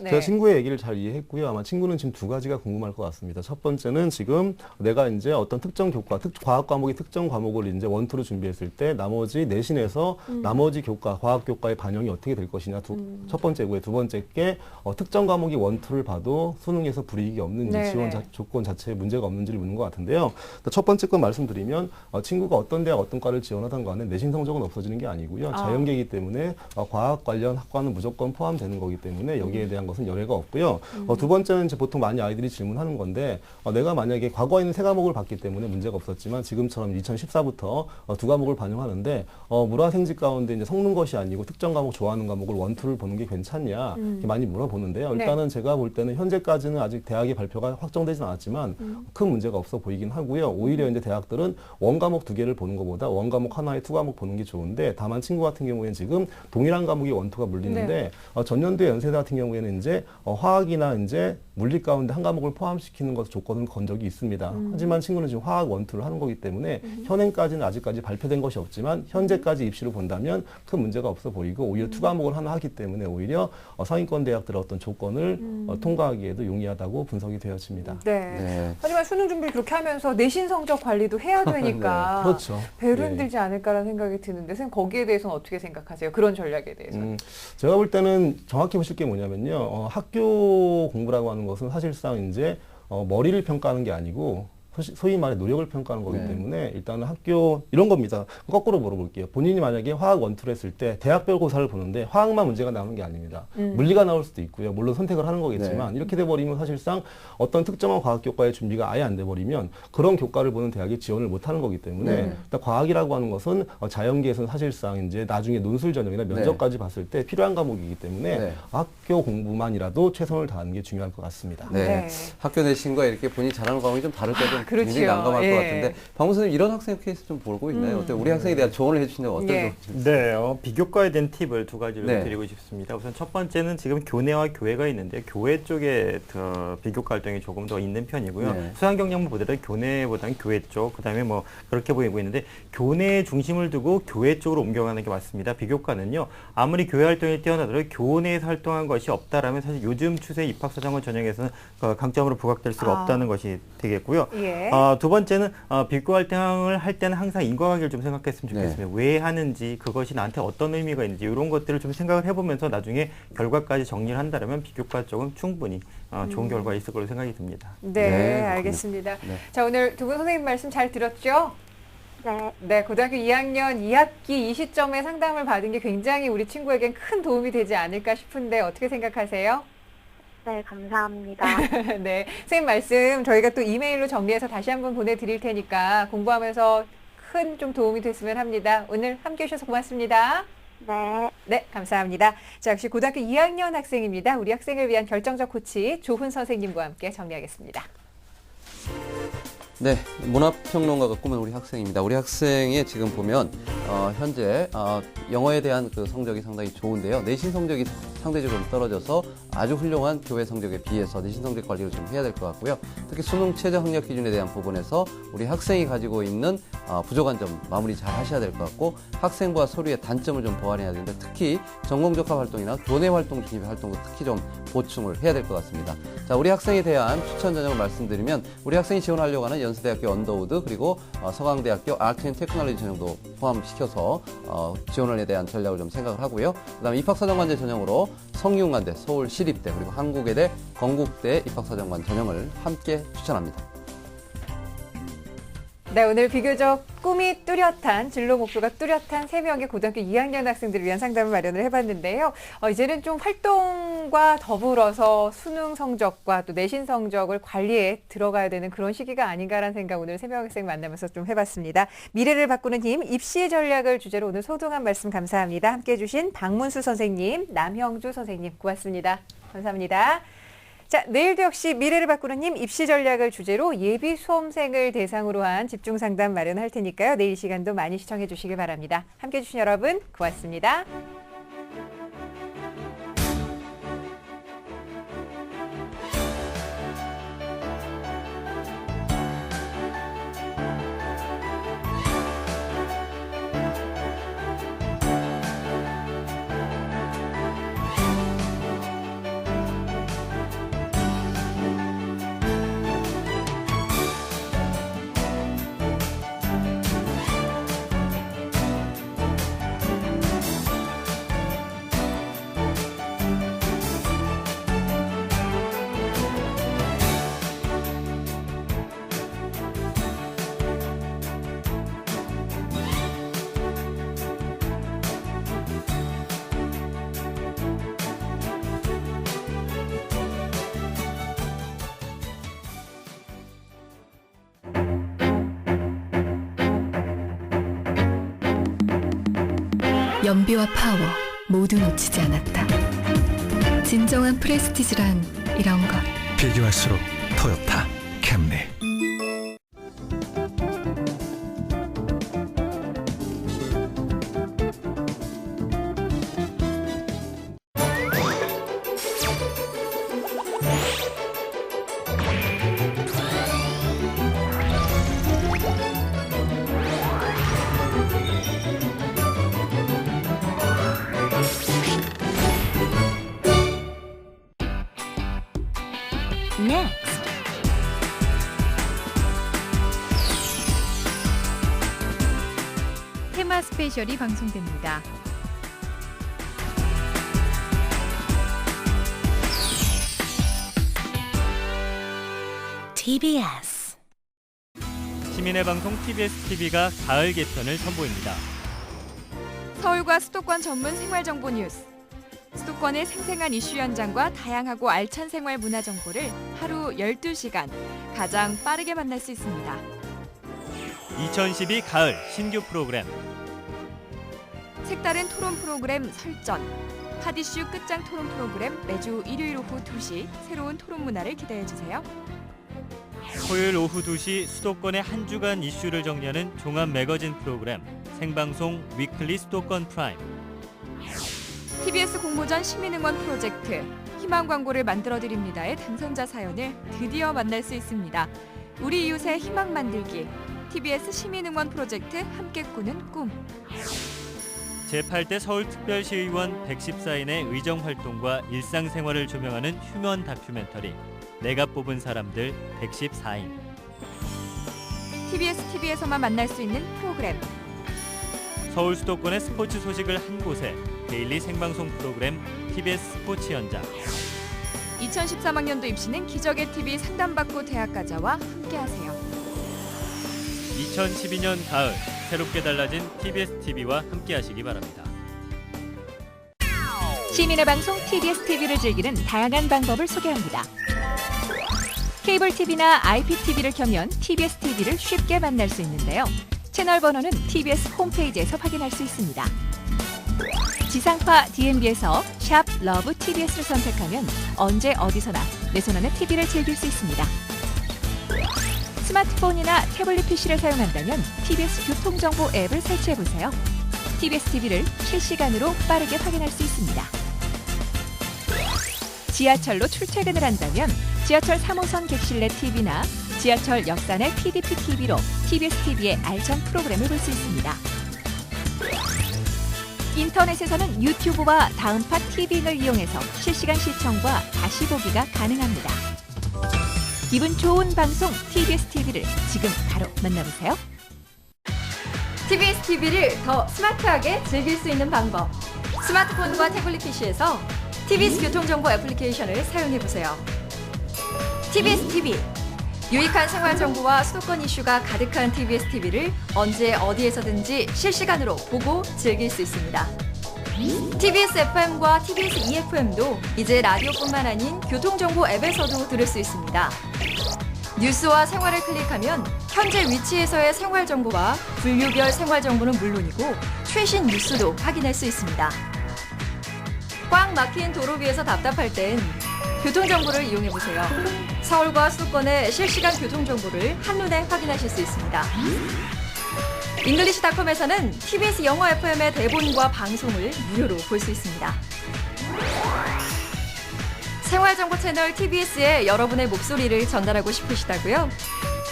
네. 제가 친구의 얘기를 잘 이해했고요. 아마 친구는 지금 두 가지가 궁금할 것 같습니다. 첫 번째는 지금 내가 이제 어떤 특정 교과, 과학 과목의 특정 과목을 이제 원투로 준비했을 때 나머지 내신에서 나머지 교과, 과학 교과의 반영이 어떻게 될 것이냐. 첫 번째고요. 두 번째 게 특정 과목이 원투를 봐도 수능에서 불이익이 없는지 지원 조건 자체에 문제가 없는지를 묻는 것 같은데요. 첫 번째 건 말씀드리면 뭐냐면 친구가 어떤 대학 어떤 과를 지원하던 간에 내신 성적은 없어지는 게 아니고요. 자연계이기 때문에 과학 관련 학과는 무조건 포함되는 거기 때문에 여기에 대한 것은 열애가 없고요. 두 번째는 이제 보통 많이 아이들이 질문하는 건데 내가 만약에 과거에는 3과목을 봤기 때문에 문제가 없었지만 지금처럼 2014부터 2과목을 반영하는데 물화생지 가운데 이제 섞는 것이 아니고 특정 과목 좋아하는 과목을 원투를 보는 게 괜찮냐 이렇게 많이 물어보는데요. 일단은 제가 볼 때는 현재까지는 아직 대학의 발표가 확정되진 않았지만 큰 문제가 없어 보이긴 하고요. 오히려 이제 대학들은 원과목 2개를 보는 것보다 원과목 하나에 2과목 보는 게 좋은데 다만 친구 같은 경우에는 지금 동일한 과목이 원투가 물리는데 전년도에 연세대 같은 경우에는 이제 화학이나 이제 물리 가운데 한 과목을 포함시키는 것 조건을 건 적이 있습니다. 하지만 친구는 지금 화학 원투를 하는 거기 때문에 현행까지는 아직까지 발표된 것이 없지만 현재까지 입시로 본다면 큰 문제가 없어 보이고 오히려 2과목을 하나 하기 때문에 오히려 상위권 대학들의 어떤 조건을 통과하기에도 용이하다고 분석이 되어집니다. 네. 하지만 수능 준비를 그렇게 하면서 내신 성적 관리도 해야 되니까 그렇죠. 배로 힘들지 않을까라는 생각이 드는데 선생님 거기에 대해서는 어떻게 생각하세요? 그런 전략에 대해서는? 제가 볼 때는 정확히 보실 게 뭐냐면요. 학교 공부라고 하는 것은 사실상 이제 머리를 평가하는 게 아니고 소위 말해 노력을 평가하는 거기 때문에 일단은 학교 이런 겁니다. 거꾸로 물어볼게요. 본인이 만약에 화학 원투를 했을 때 대학별 고사를 보는데 화학만 문제가 나오는 게 아닙니다. 물리가 나올 수도 있고요. 물론 선택을 하는 거겠지만 이렇게 돼버리면 사실상 어떤 특정한 과학 교과의 준비가 아예 안 돼버리면 그런 교과를 보는 대학에 지원을 못하는 거기 때문에 일단 과학이라고 하는 것은 자연계에서는 사실상 이제 나중에 논술 전형이나 면접까지 봤을 때 필요한 과목이기 때문에 학교 공부만이라도 최선을 다하는 게 중요할 것 같습니다. 학교 내신과 이렇게 본인이 잘하는 과목이 좀 다를 때도 굉장히 난감할 것 같은데 박문 선생님 이런 학생 케이스 좀 보고 있나요? 어때 우리 학생에 대한 조언을 해주신다면 어떤 네, 비교과에 대한 팁을 2가지를 드리고 싶습니다. 우선 첫 번째는 지금 교내와 교회가 있는데 교회 쪽에 비교과 활동이 조금 더 있는 편이고요. 수양 경력만 보더라도 교내보다는 교회 쪽, 그다음에 뭐 그렇게 보이고 있는데 교내 중심을 두고 교회 쪽으로 옮겨가는 게 맞습니다. 비교과는요, 아무리 교회 활동이 뛰어나더라도 교내에서 활동한 것이 없다라면 사실 요즘 추세 입학사정관 전형에서는 강점으로 부각될 수가 없다는 것이 되겠고요. 두 번째는 비교 활동을 할 때는 항상 인과관계를 좀 생각했으면 좋겠습니다. 왜 하는지, 그것이 나한테 어떤 의미가 있는지 이런 것들을 좀 생각을 해보면서 나중에 결과까지 정리를 한다면 비교과 쪽은 충분히 좋은 결과가 있을 걸로 생각이 듭니다. 네, 알겠습니다. 자, 오늘 두 분 선생님 말씀 잘 들었죠? 네, 고등학교 2학년 2학기 이 시점에 상담을 받은 게 굉장히 우리 친구에겐 큰 도움이 되지 않을까 싶은데 어떻게 생각하세요? 네, 감사합니다. 네, 선생님 말씀 저희가 또 이메일로 정리해서 다시 한번 보내드릴 테니까 공부하면서 큰 좀 도움이 됐으면 합니다. 오늘 함께해 주셔서 고맙습니다. 네, 감사합니다. 자, 역시 고등학교 2학년 학생입니다. 우리 학생을 위한 결정적 코치 조훈 선생님과 함께 정리하겠습니다. 네, 문화평론가가 꿈은 우리 학생입니다. 우리 학생의 지금 보면 현재 영어에 대한 그 성적이 상당히 좋은데요. 내신 성적이 상대적으로 떨어져서 아주 훌륭한 교외 성적에 비해서 내신 성적 관리를 좀 해야 될 것 같고요. 특히 수능 최저 학력 기준에 대한 부분에서 우리 학생이 가지고 있는 부족한 점 마무리 잘 하셔야 될 것 같고, 학생부와 서류의 단점을 좀 보완해야 되는데 특히 전공적합 활동이나 교내 활동 중립 활동도 특히 좀 보충을 해야 될 것 같습니다. 자, 우리 학생에 대한 추천 전형을 말씀드리면 우리 학생이 지원하려고 하는 연세대학교 언더우드 그리고 서강대학교 아트앤테크놀로지 전형도 포함시켜서 지원에 대한 전략을 좀 생각을 하고요. 그다음에 입학사정관제 전형으로 성균관대, 서울시립대 그리고 한국외대, 건국대 입학사정관 전형을 함께 추천합니다. 네, 오늘 비교적 꿈이 뚜렷한, 진로 목표가 뚜렷한 3명의 고등학교 2학년 학생들을 위한 상담을 마련을 해봤는데요. 이제는 좀 활동과 더불어서 수능 성적과 또 내신 성적을 관리에 들어가야 되는 그런 시기가 아닌가라는 생각 오늘 3명 학생 만나면서 좀 해봤습니다. 미래를 바꾸는 힘, 입시 전략을 주제로 오늘 소중한 말씀 감사합니다. 함께해 주신 박문수 선생님, 남형주 선생님 고맙습니다. 감사합니다. 자, 내일도 역시 미래를 바꾸는 힘 입시 전략을 주제로 예비 수험생을 대상으로 한 집중 상담 마련할 테니까요. 내일 시간도 많이 시청해 주시길 바랍니다. 함께해 주신 여러분 고맙습니다. 연비와 파워 모두 놓치지 않았다. 진정한 프레스티지란 이런 것. 비교할수록 토요타 캠리. Next. 테마 스페셜이 방송됩니다. TBS 시민의 방송 TBS TV가 가을 개편을 선보입니다. 서울과 수도권 전문 생활정보 뉴스. 수도권의 생생한 이슈 현장과 다양하고 알찬 생활 문화 정보를 하루 12시간 가장 빠르게 만날 수 있습니다. 2012 가을 신규 프로그램. 색다른 토론 프로그램 설전. 핫 이슈 끝장 토론 프로그램 매주 일요일 오후 2시 새로운 토론 문화를 기대해주세요. 토요일 오후 2시 수도권의 한 주간 이슈를 정리하는 종합 매거진 프로그램 생방송 위클리 수도권 프라임. TBS 공모전 시민응원 프로젝트 희망 광고를 만들어드립니다의 당선자 사연을 드디어 만날 수 있습니다. 우리 이웃의 희망 만들기 TBS 시민응원 프로젝트 함께 꾸는 꿈. 제8대 서울특별시의원 114인의 의정활동과 일상생활을 조명하는 휴먼 다큐멘터리 내가 뽑은 사람들 114인. TBS TV에서만 만날 수 있는 프로그램. 서울 수도권의 스포츠 소식을 한 곳에 데일리 생방송 프로그램 TBS 스포츠 현장. 2013학년도 입시는 기적의 TV 상담받고 대학가자와 함께하세요. 2012년 가을 새롭게 달라진 TBS TV와 함께하시기 바랍니다. 시민의 방송 TBS TV를 즐기는 다양한 방법을 소개합니다. 케이블 TV나 IPTV를 켜면 TBS TV를 쉽게 만날 수 있는데요. 채널 번호는 TBS 홈페이지에서 확인할 수 있습니다. 지상파 DMB에서 샵 러브 TBS를 선택하면 언제 어디서나 내 손안에 TV를 즐길 수 있습니다. 스마트폰이나 태블릿 PC를 사용한다면 TBS 교통정보 앱을 설치해보세요. TBS TV를 실시간으로 빠르게 확인할 수 있습니다. 지하철로 출퇴근을 한다면 지하철 3호선 객실 내 TV나 지하철 역산의 PDP TV로 TBS TV의 알찬 프로그램을 볼 수 있습니다. 인터넷에서는 유튜브와 다음파 TV를 이용해서 실시간 시청과 다시 보기가 가능합니다. 기분 좋은 방송 TBS TV를 지금 바로 만나보세요. TBS TV를 더 스마트하게 즐길 수 있는 방법. 스마트폰과 태블릿 PC에서 TBS 교통정보 애플리케이션을 사용해보세요. TBS TV. 유익한 생활 정보와 수도권 이슈가 가득한 TBS TV를 언제 어디에서든지 실시간으로 보고 즐길 수 있습니다. TBS FM과 TBS EFM도 이제 라디오뿐만 아닌 교통정보 앱에서도 들을 수 있습니다. 뉴스와 생활을 클릭하면 현재 위치에서의 생활 정보와 분류별 생활 정보는 물론이고 최신 뉴스도 확인할 수 있습니다. 꽉 막힌 도로 위에서 답답할 땐 교통정보를 이용해보세요. 서울과 수도권의 실시간 교통정보를 한눈에 확인하실 수 있습니다. 잉글리시닷컴에서는 TBS 영어 FM의 대본과 방송을 무료로 볼 수 있습니다. 생활정보 채널 TBS에 여러분의 목소리를 전달하고 싶으시다고요?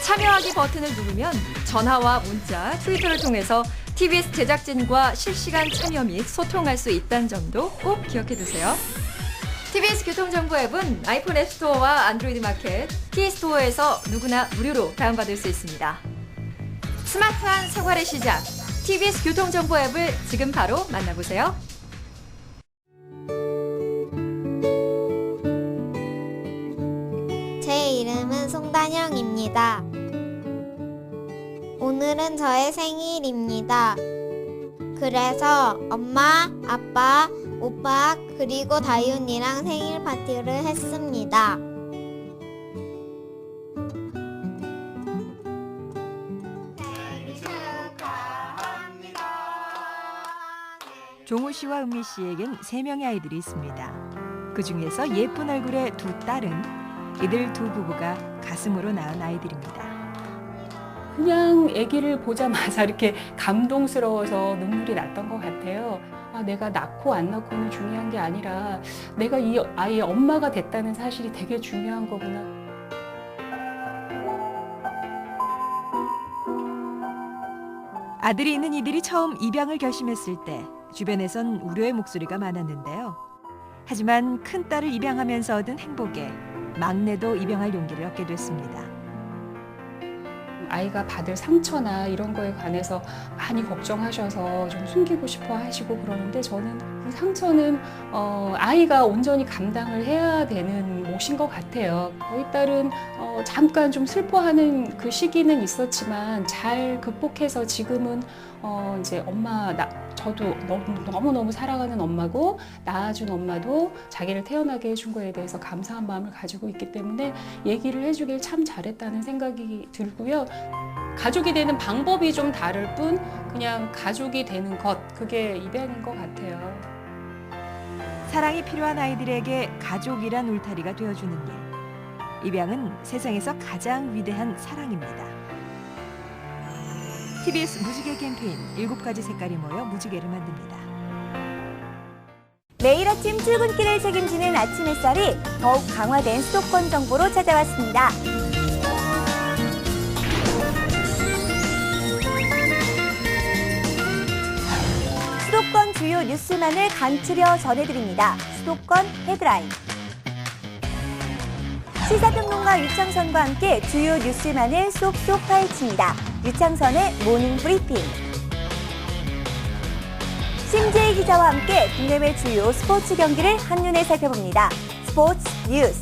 참여하기 버튼을 누르면 전화와 문자, 트위터를 통해서 TBS 제작진과 실시간 참여 및 소통할 수 있다는 점도 꼭 기억해두세요. TBS 교통정보 앱은 아이폰 앱스토어와 안드로이드 마켓, T스토어에서 누구나 무료로 다운받을 수 있습니다. 스마트한 생활의 시작, TBS 교통정보 앱을 지금 바로 만나보세요. 제 이름은 송단영입니다. 오늘은 저의 생일입니다. 그래서 엄마, 아빠, 오빠, 그리고 다윤이랑 생일 파티를 했습니다. 생일 축하합니다. 종우 씨와 은미 씨에겐 3명의 아이들이 있습니다. 그중에서 예쁜 얼굴의 2 딸은 이들 2 부부가 가슴으로 낳은 아이들입니다. 그냥 아기를 보자마자 이렇게 감동스러워서 눈물이 났던 것 같아요. 내가 낳고 안 낳고는 중요한 게 아니라 내가 이 아이의 엄마가 됐다는 사실이 되게 중요한 거구나. 아들이 있는 이들이 처음 입양을 결심했을 때 주변에선 우려의 목소리가 많았는데요. 하지만 큰딸을 입양하면서 얻은 행복에 막내도 입양할 용기를 얻게 됐습니다. 아이가 받을 상처나 이런 거에 관해서 많이 걱정하셔서 좀 숨기고 싶어 하시고 그러는데 저는 그 상처는 아이가 온전히 감당을 해야 되는 몫인 것 같아요. 저희 딸은 잠깐 좀 슬퍼하는 그 시기는 있었지만 잘 극복해서 지금은 이제 저도 너무너무 사랑하는 엄마고 낳아준 엄마도 자기를 태어나게 해준 거에 대해서 감사한 마음을 가지고 있기 때문에 얘기를 해주길 참 잘했다는 생각이 들고요. 가족이 되는 방법이 좀 다를 뿐 그냥 가족이 되는 것, 그게 입양인 것 같아요. 사랑이 필요한 아이들에게 가족이란 울타리가 되어주는 일. 입양은 세상에서 가장 위대한 사랑입니다. TBS 무지개 캠페인 7가지 색깔이 모여 무지개를 만듭니다. 매일 아침 출근길을 책임지는 아침 햇살이 더욱 강화된 수도권 정보로 찾아왔습니다. 수도권 주요 뉴스만을 간추려 전해드립니다. 수도권 헤드라인. 시사평론가 유창선과 함께 주요 뉴스만을 쏙쏙 파헤칩니다. 유창선의 모닝 브리핑. 심재희 기자와 함께 국내외 주요 스포츠 경기를 한눈에 살펴봅니다. 스포츠 뉴스.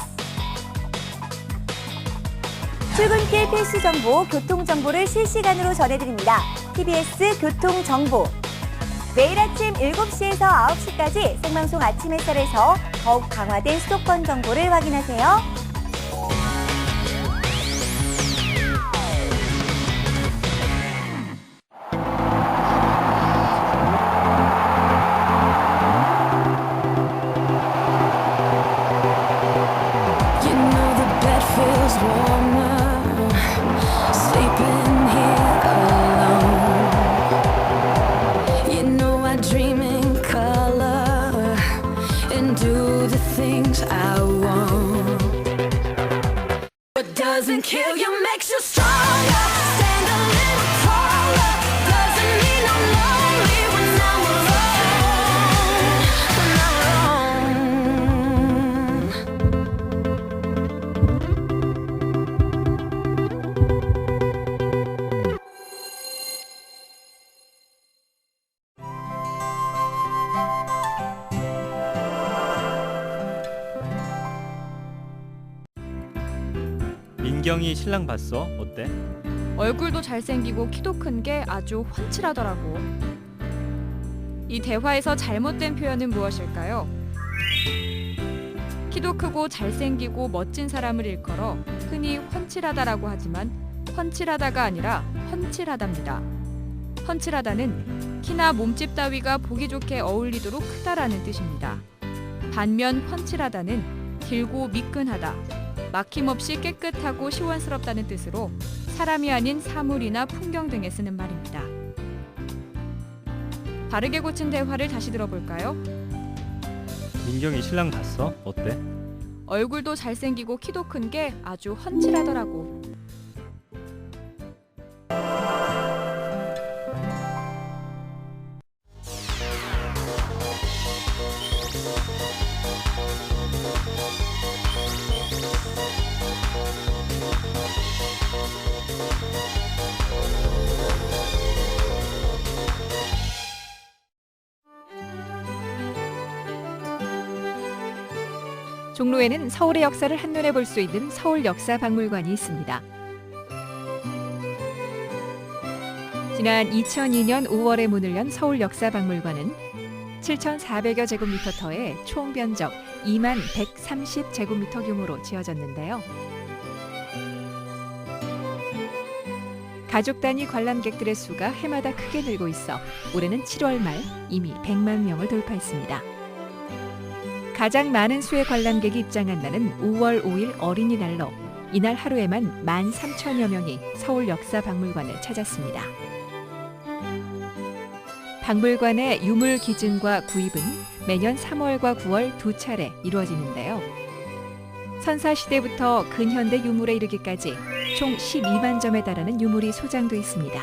출근길 필수 정보, 교통 정보를 실시간으로 전해드립니다. TBS 교통정보. 매일 아침 7시에서 9시까지 생방송 아침 햇살에서 더욱 강화된 수도권 정보를 확인하세요. Doesn't kill you, makes you stronger. Stand a little taller. Doesn't mean I'm lonely when I'm 민경이 신랑 봤어? 어때? 얼굴도 잘생기고 키도 큰 게 아주 훤칠하더라고. 이 대화에서 잘못된 표현은 무엇일까요? 키도 크고 잘생기고 멋진 사람을 일컬어 흔히 훤칠하다라고 하지만 훤칠하다가 아니라 훤칠하답니다. 훤칠하다는 키나 몸집 따위가 보기 좋게 어울리도록 크다라는 뜻입니다. 반면 훤칠하다는 길고 미끈하다, 막힘없이 깨끗하고 시원스럽다는 뜻으로 사람이 아닌 사물이나 풍경 등에 쓰는 말입니다. 바르게 고친 대화를 다시 들어볼까요? 민경이 신랑 봤어? 어때? 얼굴도 잘생기고 키도 큰 게 아주 훤칠하더라고. 종로에는 서울의 역사를 한눈에 볼 수 있는 서울역사박물관이 있습니다. 지난 2002년 5월에 문을 연 서울역사박물관은 7,400여 제곱미터 터의 총 면적 2만 130제곱미터 규모로 지어졌는데요. 가족 단위 관람객들의 수가 해마다 크게 늘고 있어 올해는 7월 말 이미 100만 명을 돌파했습니다. 가장 많은 수의 관람객이 입장한 날은 5월 5일 어린이날로 이날 하루에만 13,000여 명이 서울 역사박물관을 찾았습니다. 박물관의 유물 기증과 구입은 매년 3월과 9월 두 차례 이루어지는데요. 선사시대부터 근현대 유물에 이르기까지 총 12만 점에 달하는 유물이 소장돼 있습니다.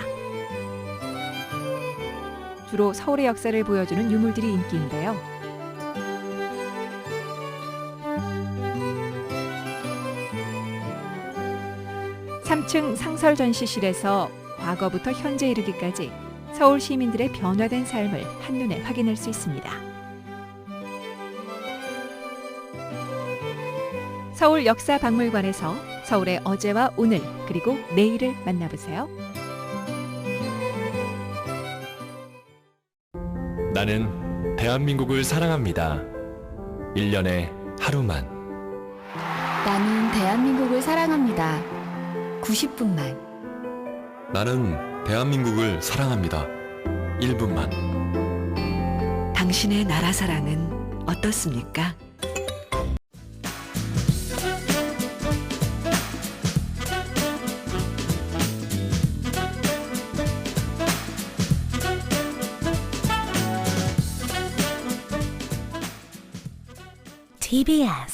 주로 서울의 역사를 보여주는 유물들이 인기인데요. (3층) 상설 전시실에서 과거부터 현재 이르기까지 서울 시민들의 변화된 삶을 한눈에 확인할 수 있습니다. 서울 역사박물관에서 서울의 어제와 오늘 그리고 내일을 만나보세요. 나는 대한민국을 사랑합니다. 1년에 하루만. 나는 대한민국을 사랑합니다. 90분만. 나는 대한민국을 사랑합니다. 1분만. 당신의 나라 사랑은 어떻습니까? TBS